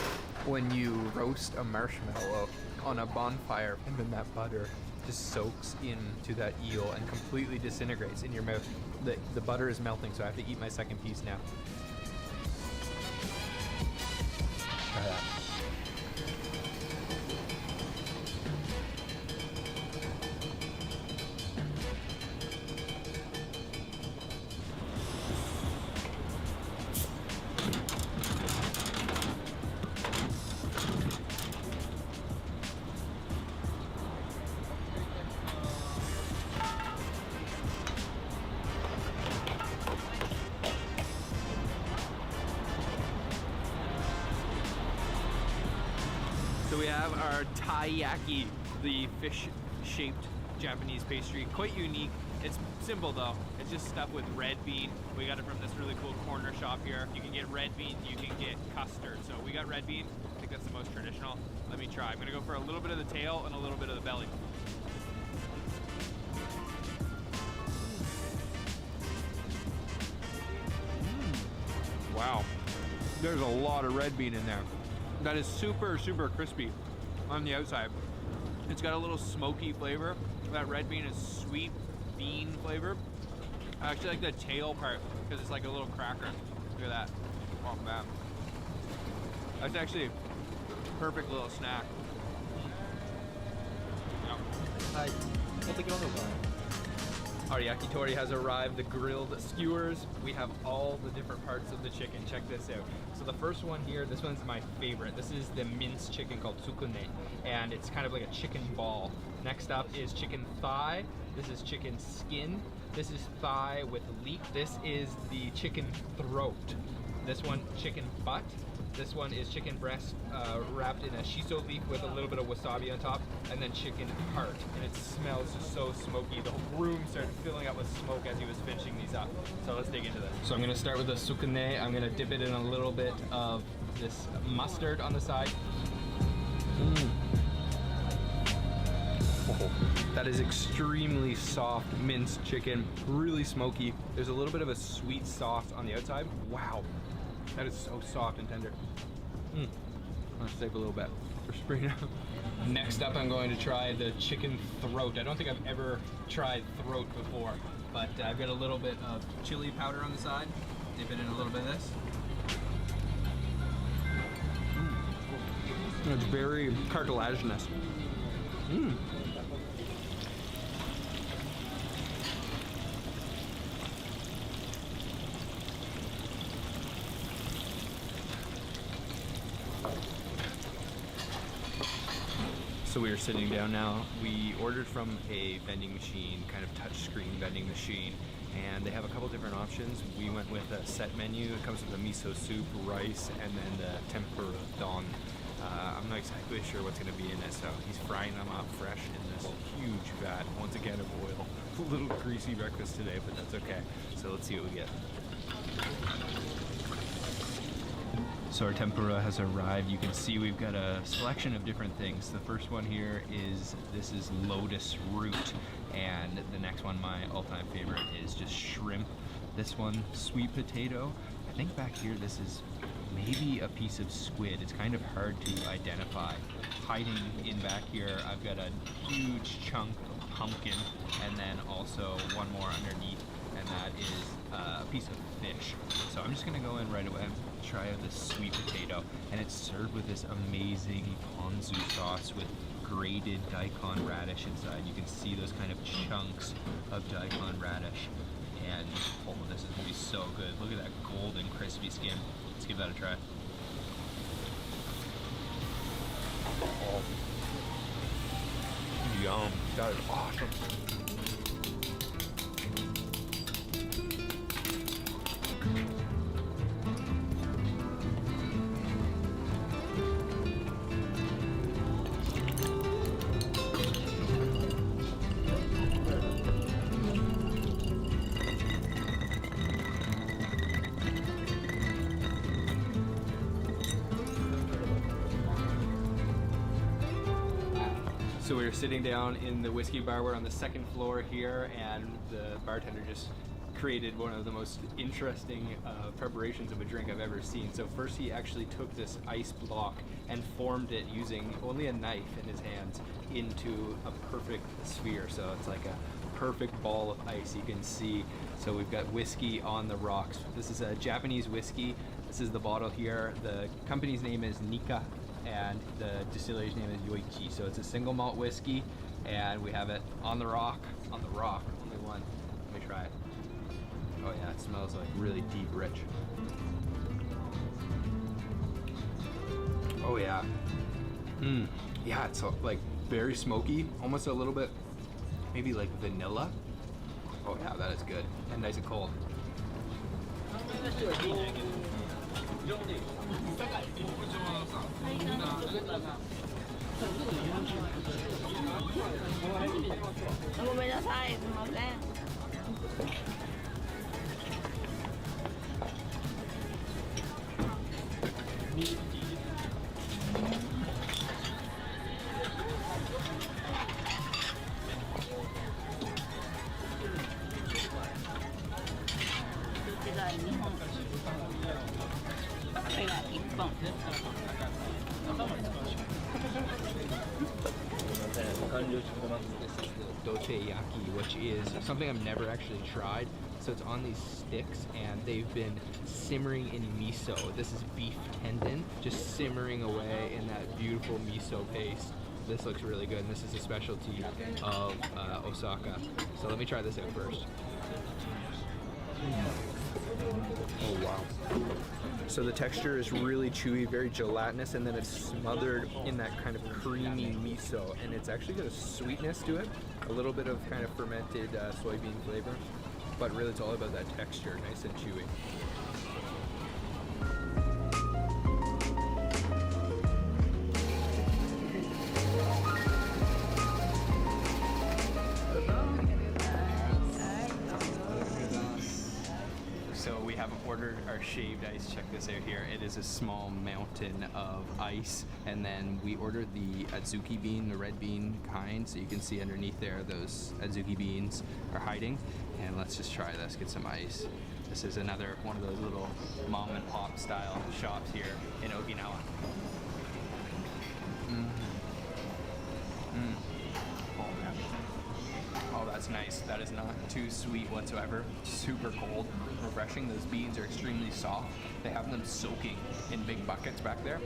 when you roast a marshmallow on a bonfire, and then that butter just soaks into that eel and completely disintegrates in your mouth. The butter is melting, so I have to eat my second piece now. Try that. So we have our taiyaki, the fish-shaped Japanese pastry. Quite unique. It's simple though. It's just stuffed with red bean. We got it from this really cool corner shop here. You can get red bean, you can get custard. So we got red bean. I think that's the most traditional. Let me try. I'm gonna go for a little bit of the tail and a little bit of the belly. Wow. There's a lot of red bean in there. That is super, super crispy on the outside. It's got a little smoky flavor. That red bean is sweet bean flavor. I actually like the tail part because it's like a little cracker. Look at that. Oh man. That's actually a perfect little snack. Hi. I'll take it on the bar. Our yakitori has arrived, the grilled skewers. We have all the different parts of the chicken. Check this out. So the first one here, this one's my favorite. This is the minced chicken called tsukune, and it's kind of like a chicken ball. Next up is chicken thigh. This is chicken skin. This is thigh with leek. This is the chicken throat. This one, chicken butt. This one is chicken breast wrapped in a shiso leaf with a little bit of wasabi on top, and then chicken heart. And it smells just so smoky. The whole room started filling up with smoke as he was finishing these up. So let's dig into this. So I'm gonna start with the tsukune. I'm gonna dip it in a little bit of this mustard on the side. Oh, that is extremely soft minced chicken, really smoky. There's a little bit of a sweet sauce on the outside. Wow. That is so soft and tender. Let's save a little bit for spring. Next up, I'm going to try the chicken throat. I don't think I've ever tried throat before, but I've got a little bit of chili powder on the side. Dip it in a little bit of this. It's very cartilaginous. So we are sitting down now. We ordered from a vending machine, kind of touchscreen vending machine, and they have a couple different options. We went with a set menu. It comes with a miso soup, rice, and then the tempura don. I'm not exactly sure what's going to be in it, so he's frying them up fresh in this huge vat, once again, of oil. A little greasy breakfast today, but that's okay. So let's see what we get. So our tempura has arrived. You can see we've got a selection of different things. The first one here is, this is lotus root, and the next one, my all-time favorite, is just shrimp. This one, sweet potato. I think back here this is maybe a piece of squid. It's kind of hard to identify. Hiding in back here, I've got a huge chunk of pumpkin, and then also one more underneath, and that is a piece of fish. So I'm just gonna go in right away, try out this sweet potato, and it's served with this amazing ponzu sauce with grated daikon radish inside. You can see those kind of chunks of daikon radish, and oh, this is gonna be so good. Look at that golden crispy skin. Let's give that a try. Oh. Yum. That is awesome. So we were sitting down in the whiskey bar. We're on the second floor here, and the bartender just created one of the most interesting preparations of a drink I've ever seen. So first he actually took this ice block and formed it using only a knife in his hands into a perfect sphere. So it's like a perfect ball of ice you can see. So we've got whiskey on the rocks. This is a Japanese whiskey. This is the bottle here. The company's name is Nikka, and the distillery's name is Yoichi. So it's a single malt whiskey, and we have it on the rock, only one. Let me try it. Oh yeah, it smells like really deep, rich. Oh yeah. Yeah, it's like very smoky, almost a little bit, maybe like vanilla. Oh yeah, that is good, and nice and cold. This is the Dotty, which is something I've never actually tried. So it's on these sticks, and they've been simmering in miso. This is beef tendon, just simmering away in that beautiful miso paste. This looks really good, and this is a specialty of Osaka. So let me try this out first. Oh wow. So the texture is really chewy, very gelatinous, and then it's smothered in that kind of creamy miso, and it's actually got a sweetness to it, a little bit of kind of fermented soybean flavor, but really it's all about that texture, nice and chewy. So we have ordered our shaved ice. Check this out here. It is a small mountain of ice, and then we ordered the adzuki bean, the red bean kind. So you can see underneath there, those adzuki beans are hiding. And let's just try this. Get some ice. This is another one of those little mom and pop style shops here in Okinawa. Oh, that's nice. That is not too sweet whatsoever. Super cold, refreshing. Those beans are extremely soft. They have them soaking in big buckets back there.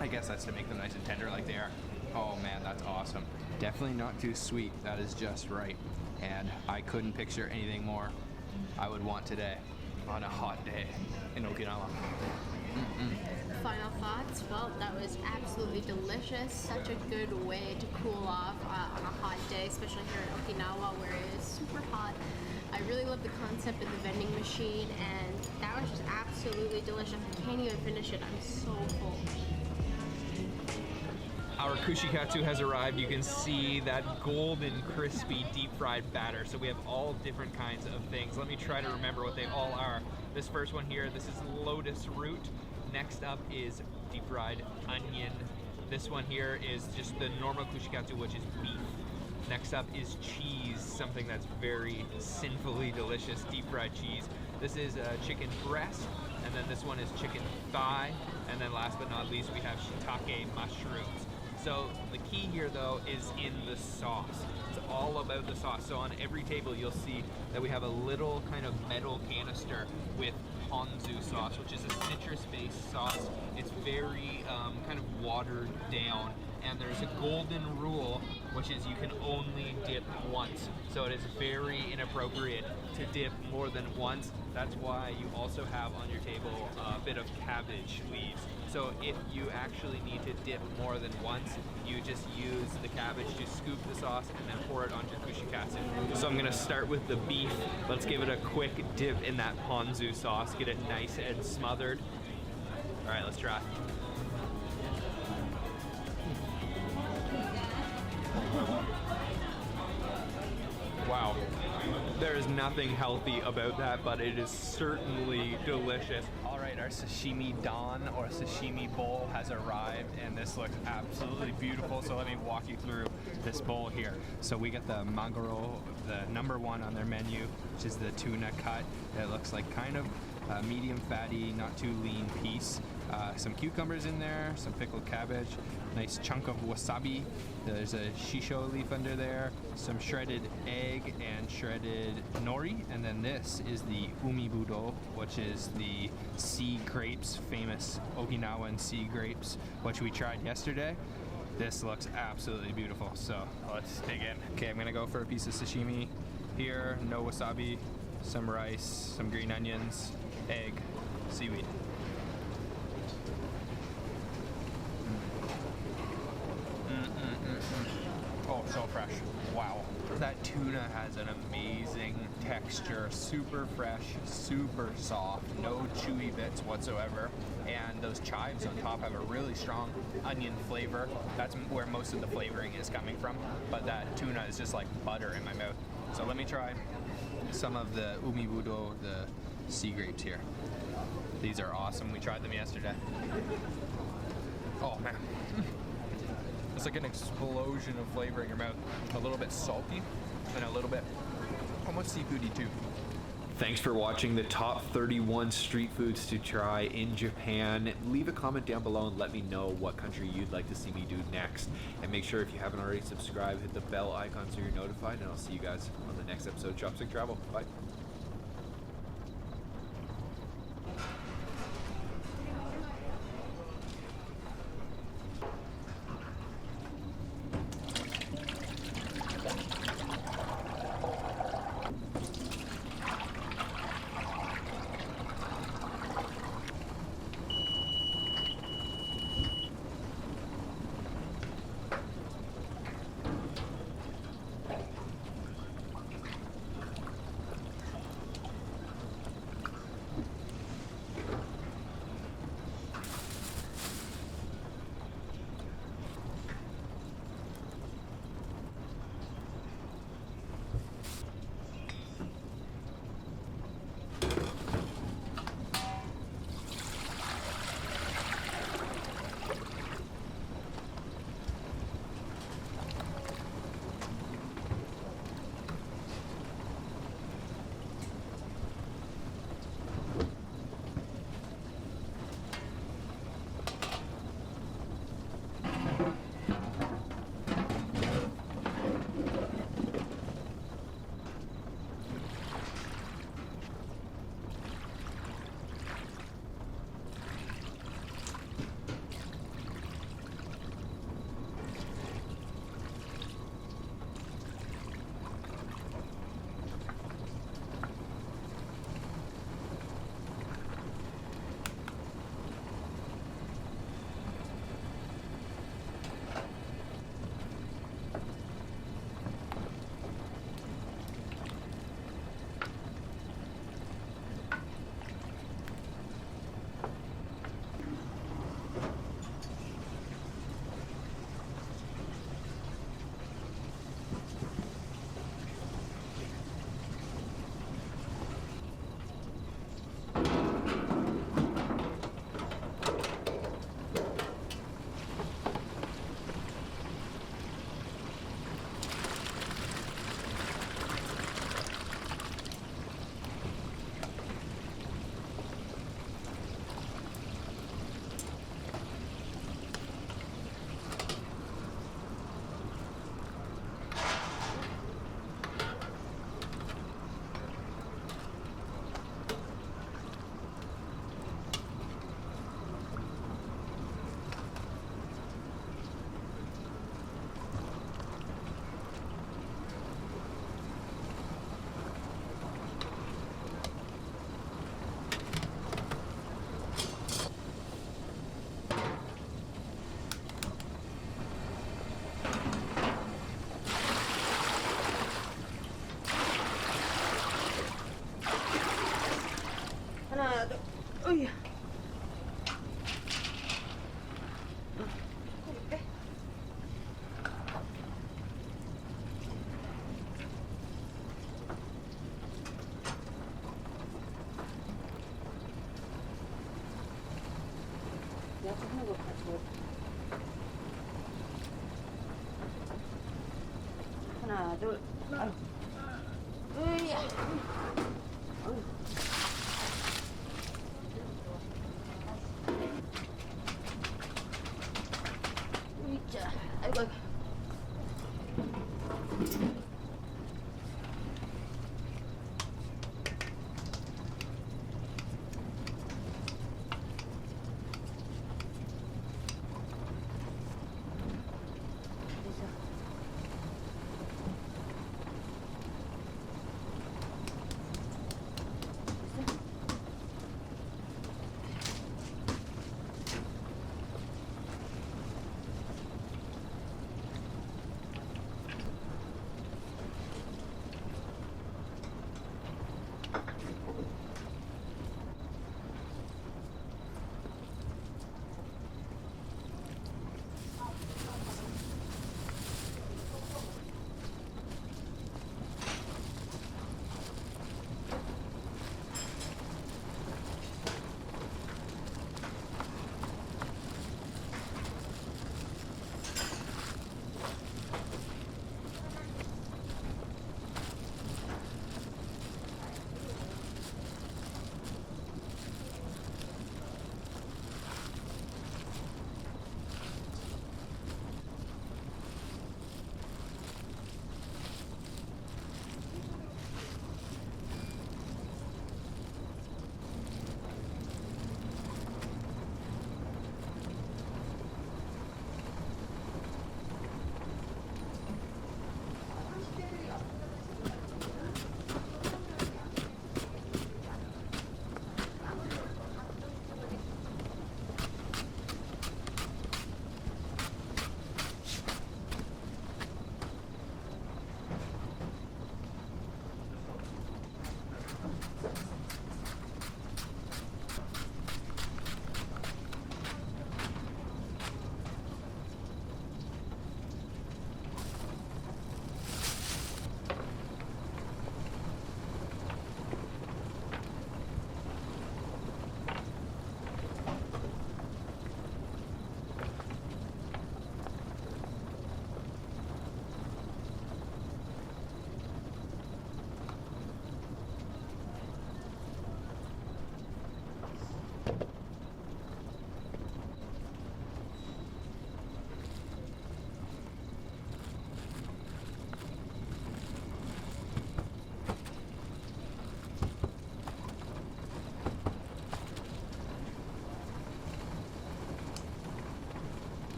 I guess that's to make them nice and tender like they are. Oh man, that's awesome. Definitely not too sweet. That is just right. And I couldn't picture anything more I would want today on a hot day in Okinawa. Final thoughts? Well, that was absolutely delicious. Such a good way to cool off on a hot day, especially here in Okinawa where it is super hot. I really love the concept of the vending machine, and that was just absolutely delicious. I can't even finish it. I'm so full. Our kushikatsu has arrived. You can see that golden, crispy, deep-fried batter. So we have all different kinds of things. Let me try to remember what they all are. This first one here, this is lotus root. Next up is deep-fried onion. This one here is just the normal kushikatsu, which is beef. Next up is cheese, something that's very sinfully delicious, deep-fried cheese. This is chicken breast, and then this one is chicken thigh, and then last but not least, we have shiitake mushrooms. So the key here, though, is in the sauce. It's all about the sauce. So on every table, you'll see that we have a little kind of metal canister with ponzu sauce, which is a citrus-based sauce. It's very kind of watered down, and there's a golden rule which is you can only dip once. So it is very inappropriate to dip more than once. That's why you also have on your table a bit of cabbage leaves. So if you actually need to dip more than once, you just use the cabbage to scoop the sauce and then pour it onto kushikatsu. So I'm gonna start with the beef. Let's give it a quick dip in that ponzu sauce, get it nice and smothered. All right, let's try. Wow, there is nothing healthy about that, but it is certainly delicious. All right, our sashimi don or sashimi bowl has arrived, and this looks absolutely beautiful. So let me walk you through this bowl here. So we get the maguro, the #1 on their menu, which is the tuna cut. It looks like kind of a medium fatty, not too lean piece. Some cucumbers in there, some pickled cabbage, nice chunk of wasabi. There's a shisho leaf under there, some shredded egg and shredded nori, and then this is the umibudo, which is the sea grapes, famous Okinawan sea grapes, which we tried yesterday. This looks absolutely beautiful, so let's dig in. Okay, I'm gonna go for a piece of sashimi here, no wasabi, some rice, some green onions, egg, seaweed. Oh, so fresh. Wow. That tuna has an amazing texture, super fresh, super soft, no chewy bits whatsoever. And those chives on top have a really strong onion flavor. That's where most of the flavoring is coming from. But that tuna is just like butter in my mouth. So let me try some of the umibudo, the sea grapes here. These are awesome. We tried them yesterday. Oh man. It's like an explosion of flavor in your mouth. A little bit salty and a little bit almost seafoody too. Thanks for watching the top 31 street foods to try in Japan. Leave a comment down below and let me know what country you'd like to see me do next. And make sure if you haven't already subscribed, hit the bell icon so you're notified, and I'll see you guys on the next episode of Chopstick Travel. Bye. 내가 하는 거 같고. 하나, 둘, 아유. 으야. 아유. 으이짜. 아이고, 아이고.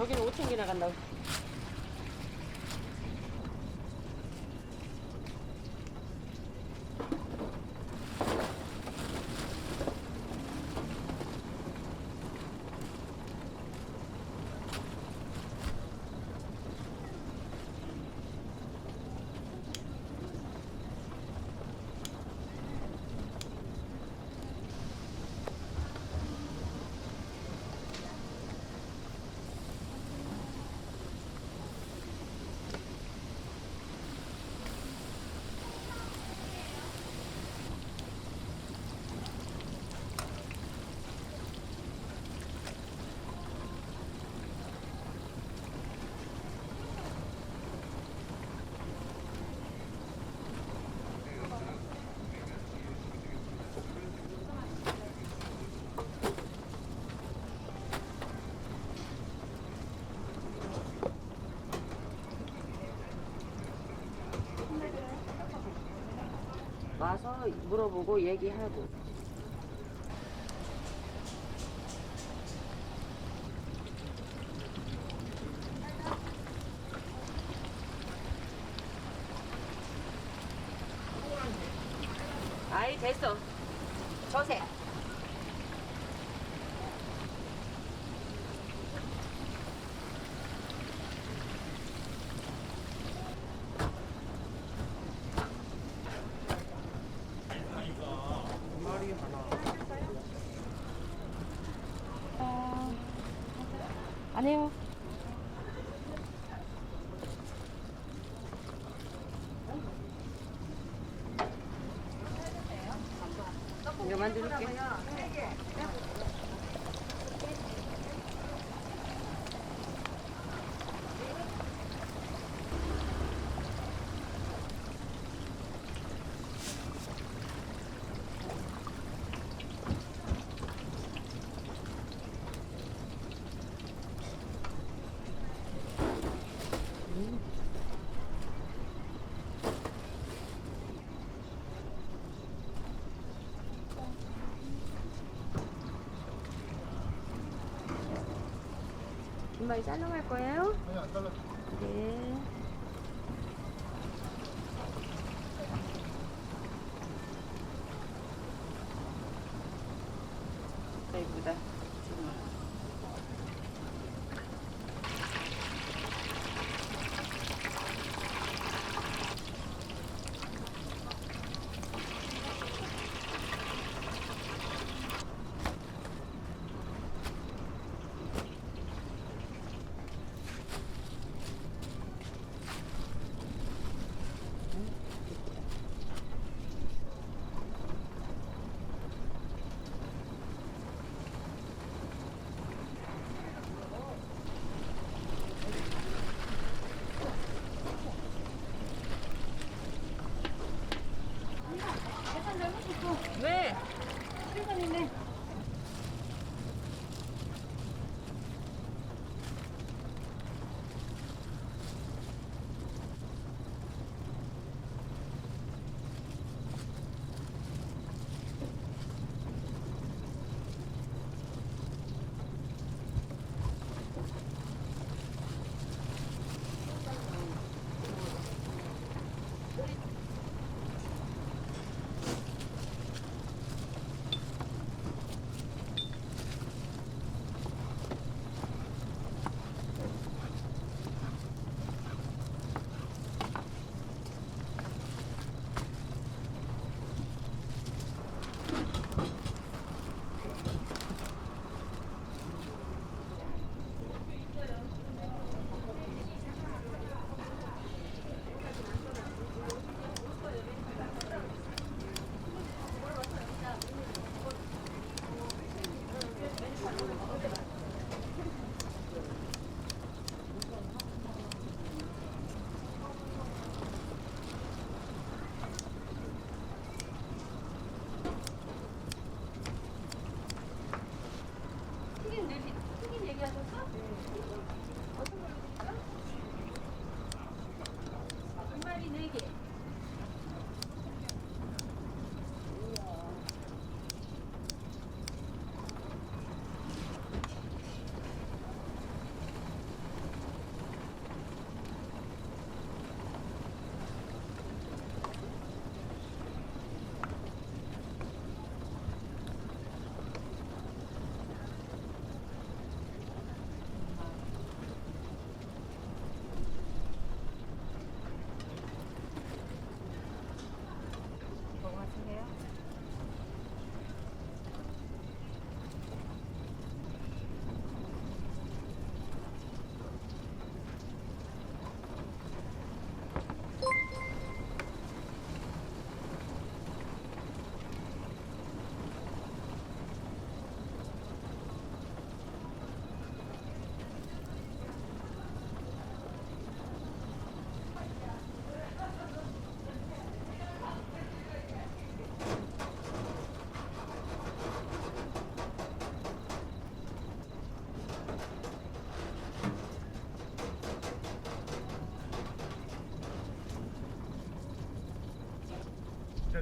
저기는 5,000개 나간다고. 와서 물어보고 얘기하고. 아이 됐어. 저세. 아니요. 이거 만들게. 김말이 잘라갈 거예요? 아니 안 잘라. 네. 예쁘다.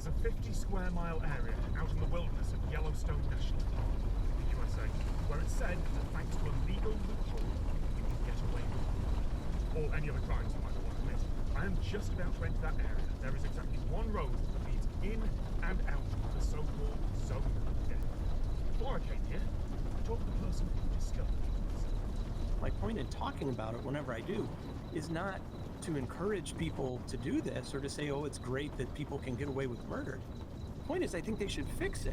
There's a 50 square mile area out in the wilderness of Yellowstone National Park in the USA, where it's said that thanks to a legal loophole, you can get away with murder, or any other crimes you might not want to commit. I am just about to enter that area. There is exactly one road that leads in and out of the so-called zone of death. Before I came here, I talked to the person who discovered it. My point in talking about it whenever I do is not to encourage people to do this or to say, oh, it's great that people can get away with murder. The point is, I think they should fix it.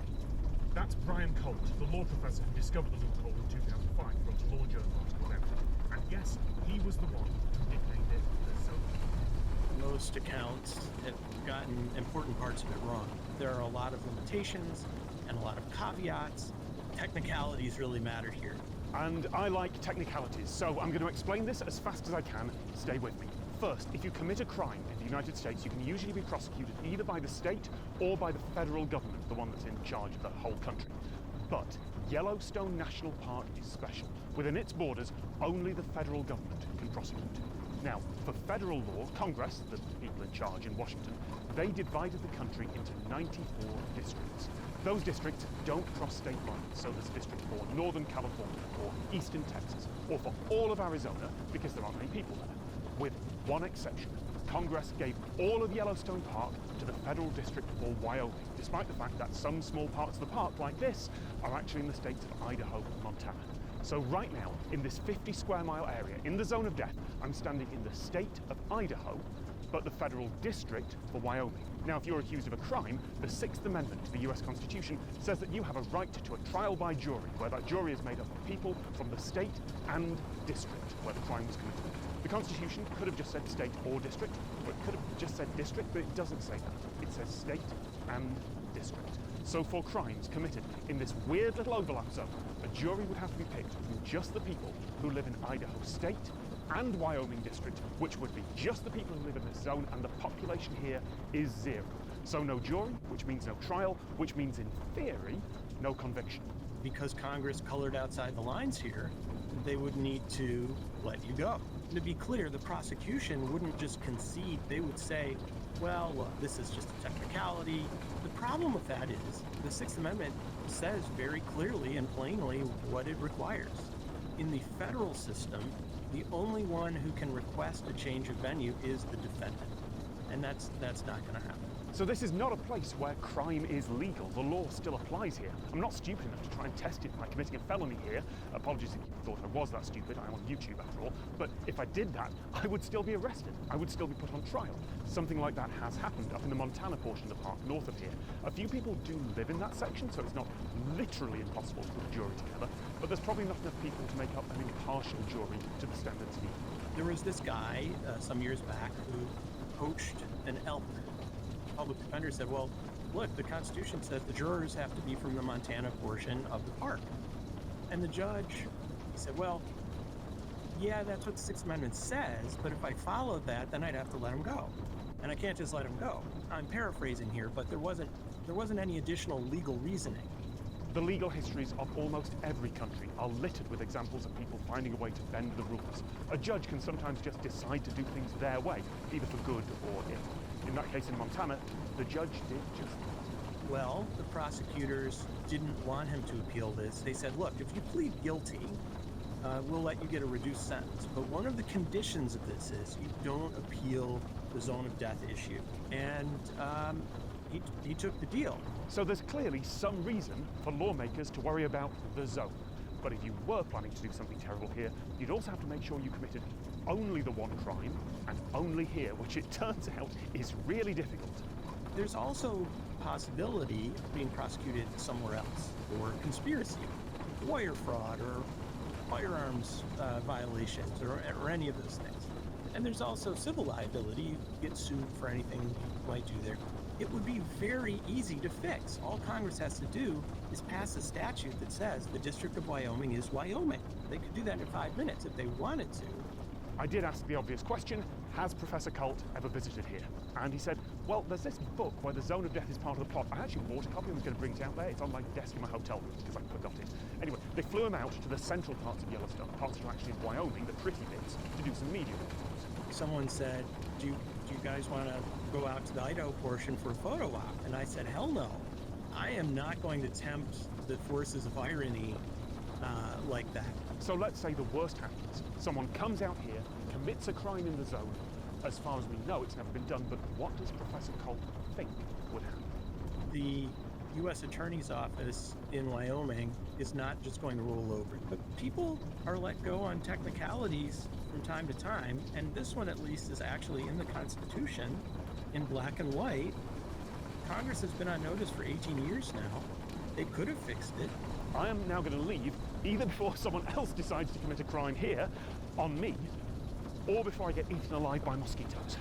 That's Brian Colt, the law professor who discovered the loophole in 2005, wrote a law journal article about it. And yes, he was the one who nicknamed it the zone. Most accounts have gotten important parts of it wrong. There are a lot of limitations and a lot of caveats. Technicalities really matter here. And I like technicalities, so I'm going to explain this as fast as I can. Stay with me. First, if you commit a crime in the United States, you can usually be prosecuted either by the state or by the federal government, the one that's in charge of the whole country. But Yellowstone National Park is special. Within its borders, only the federal government can prosecute. Now, for federal law, Congress, the people in charge in Washington, they divided the country into 94 districts. Those districts don't cross state lines, so there's a district for Northern California or Eastern Texas, or for all of Arizona, because there aren't many people there. With one exception, Congress gave all of Yellowstone Park to the federal district for Wyoming, despite the fact that some small parts of the park, like this, are actually in the states of Idaho and Montana. So right now, in this 50 square mile area, in the zone of death, I'm standing in the state of Idaho, but the federal district for Wyoming. Now, if you're accused of a crime, the 6th Amendment to the US Constitution says that you have a right to a trial by jury, where that jury is made up of people from the state and district where the crime was committed. The Constitution could have just said state or district, or it could have just said district, but it doesn't say that. It says state and district. So for crimes committed in this weird little overlap zone, a jury would have to be picked from just the people who live in Idaho State and Wyoming District, which would be just the people who live in this zone, and the population here is 0. So no jury, which means no trial, which means in theory, no conviction. Because Congress colored outside the lines here, they would need to let you go. To be clear, the prosecution wouldn't just concede, they would say, well, look, this is just a technicality. The problem with that is the 6th Amendment says very clearly and plainly what it requires. In the federal system, the only one who can request a change of venue is the defendant. And that's not going to happen. So this is not a place where crime is legal. The law still applies here. I'm not stupid enough to try and test it by committing a felony here. Apologies if you thought I was that stupid. I'm on YouTube after all. But if I did that, I would still be arrested. I would still be put on trial. Something like that has happened up in the Montana portion of the park north of here. A few people do live in that section, so it's not literally impossible to put a jury together. But there's probably not enough people to make up an impartial jury to the standards needed. There was this guy some years back who poached an elk. Public defender said, well, look, the Constitution says the jurors have to be from the Montana portion of the park. And the judge, he said, well, yeah, that's what the 6th Amendment says, but if I followed that, then I'd have to let him go. And I can't just let him go. I'm paraphrasing here, but there wasn't any additional legal reasoning. The legal histories of almost every country are littered with examples of people finding a way to bend the rules. A judge can sometimes just decide to do things their way, either for good or ill. In that case in Montana, the judge did just that. Well, the prosecutors didn't want him to appeal this. They said, look, if you plead guilty, we'll let you get a reduced sentence. But one of the conditions of this is you don't appeal the zone of death issue. And he took the deal. So there's clearly some reason for lawmakers to worry about the zone. But if you were planning to do something terrible here, you'd also have to make sure you committed only the one crime, and only here, which it turns out is really difficult. There's also possibility of being prosecuted somewhere else for conspiracy, wire fraud, or firearms violations, or any of those things. And there's also civil liability. You get sued for anything you might do there. It would be very easy to fix. All Congress has to do is pass a statute that says the District of Wyoming is Wyoming. They could do that in 5 minutes if they wanted to. I did ask the obvious question, has Professor Colt ever visited here? And he said, well, there's this book where the zone of death is part of the plot. I actually bought a copy and was going to bring it out there. It's on my desk in my hotel room because I forgot it. Anyway, they flew him out to the central parts of Yellowstone, parts that are actually in Wyoming, the pretty bits, to do some media reports. Someone said, do you guys want to go out to the Idaho portion for a photo op. And I said, hell no. I am not going to tempt the forces of irony like that. So let's say the worst happens. Someone comes out here, commits a crime in the zone. As far as we know, it's never been done, but what does Professor Colt think would happen? The U.S. Attorney's Office in Wyoming is not just going to roll over. But people are let go on technicalities from time to time, and this one at least is actually in the Constitution in black and white. Congress has been on notice for 18 years now. They could have fixed it. I am now going to leave, either before someone else decides to commit a crime here, on me, or before I get eaten alive by mosquitoes.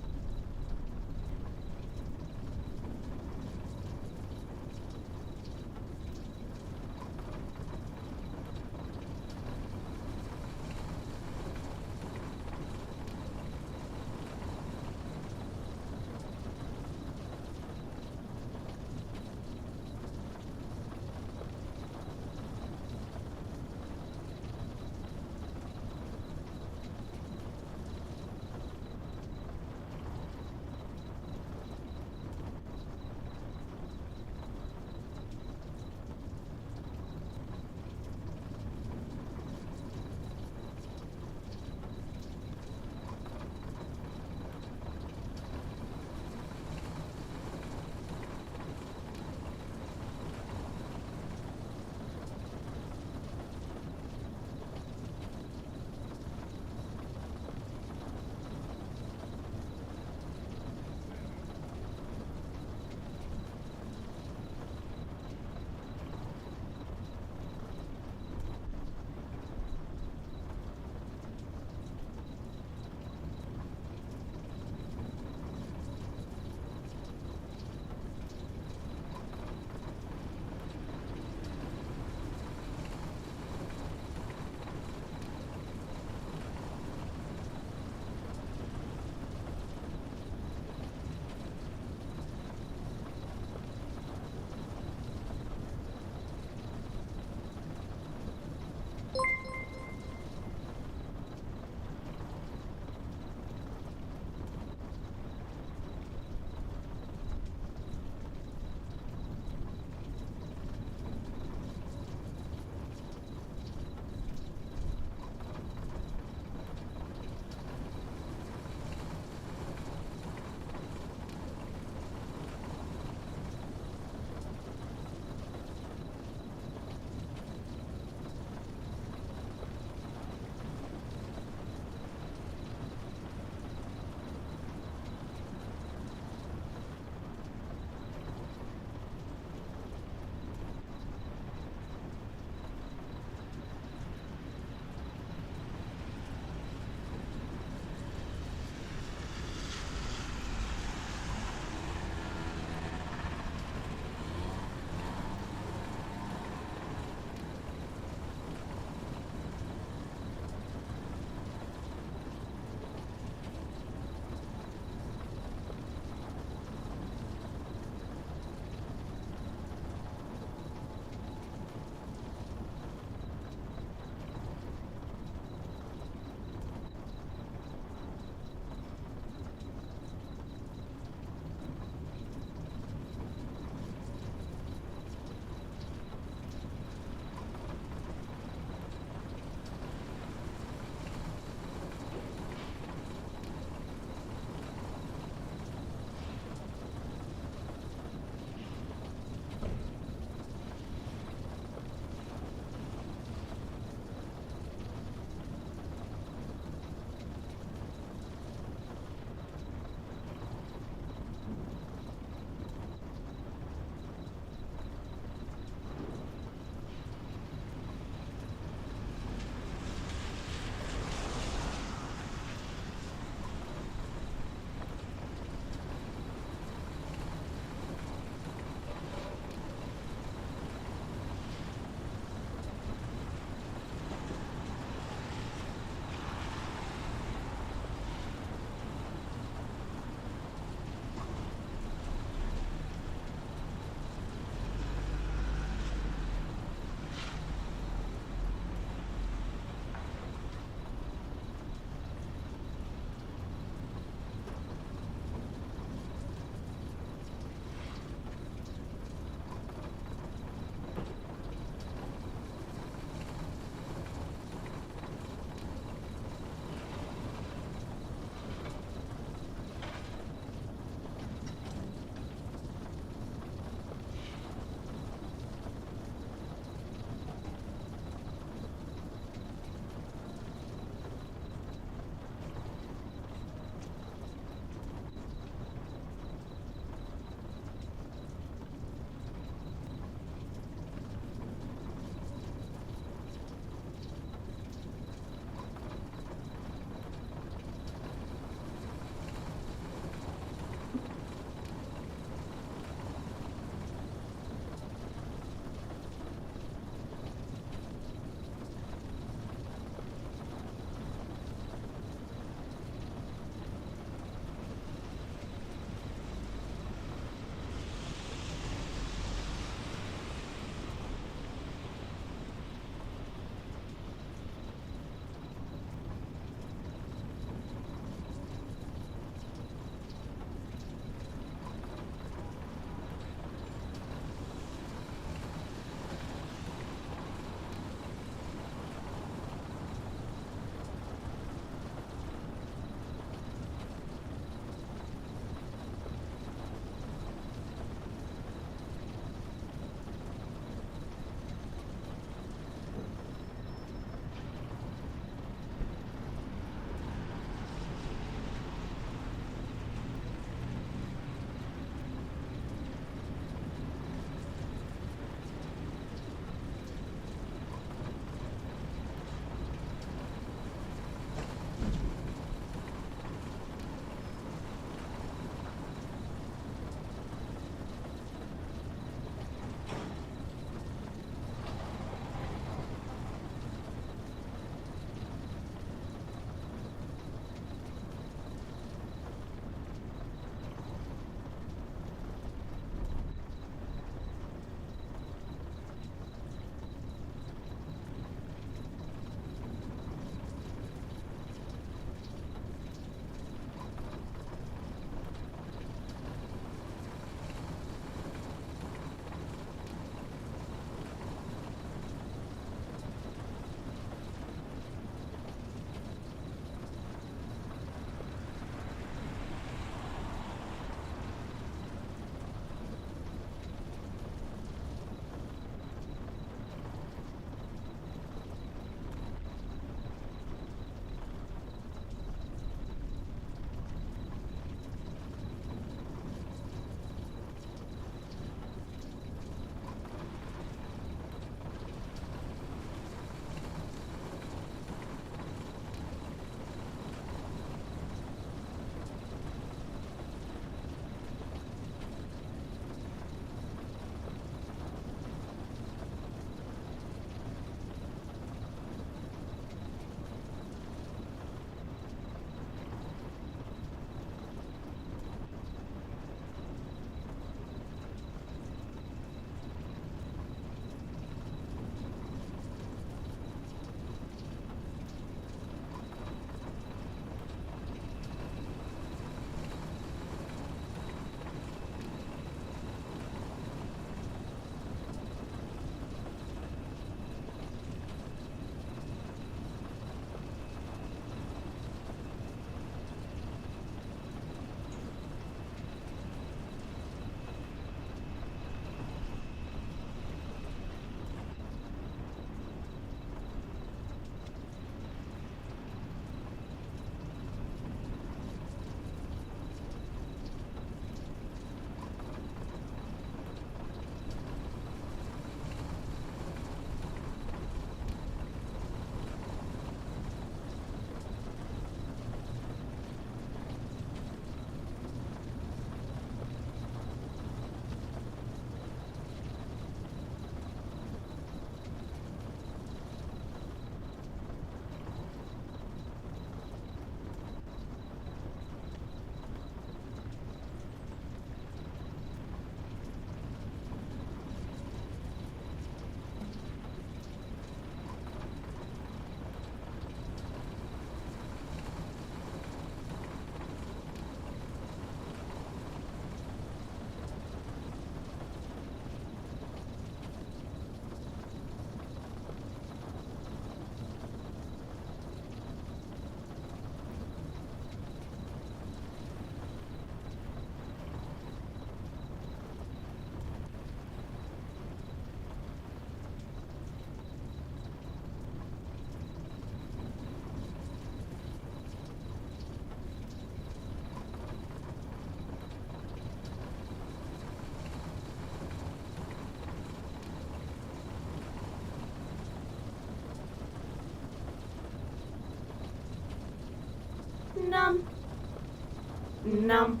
Numb.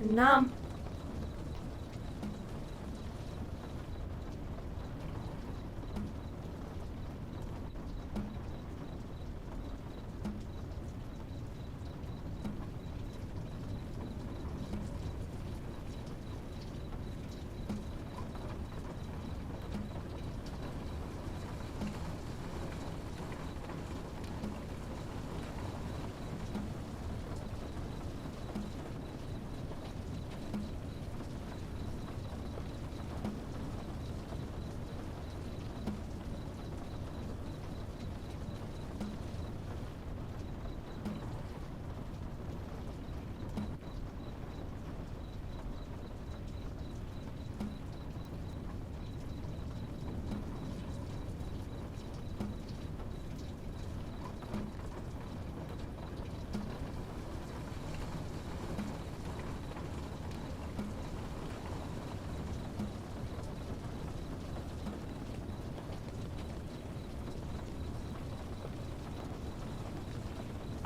Numb.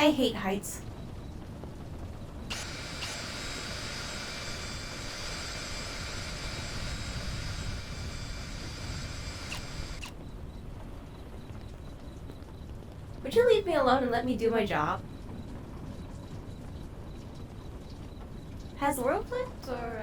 I hate heights. Would you leave me alone and let me do my job? Has the world flipped or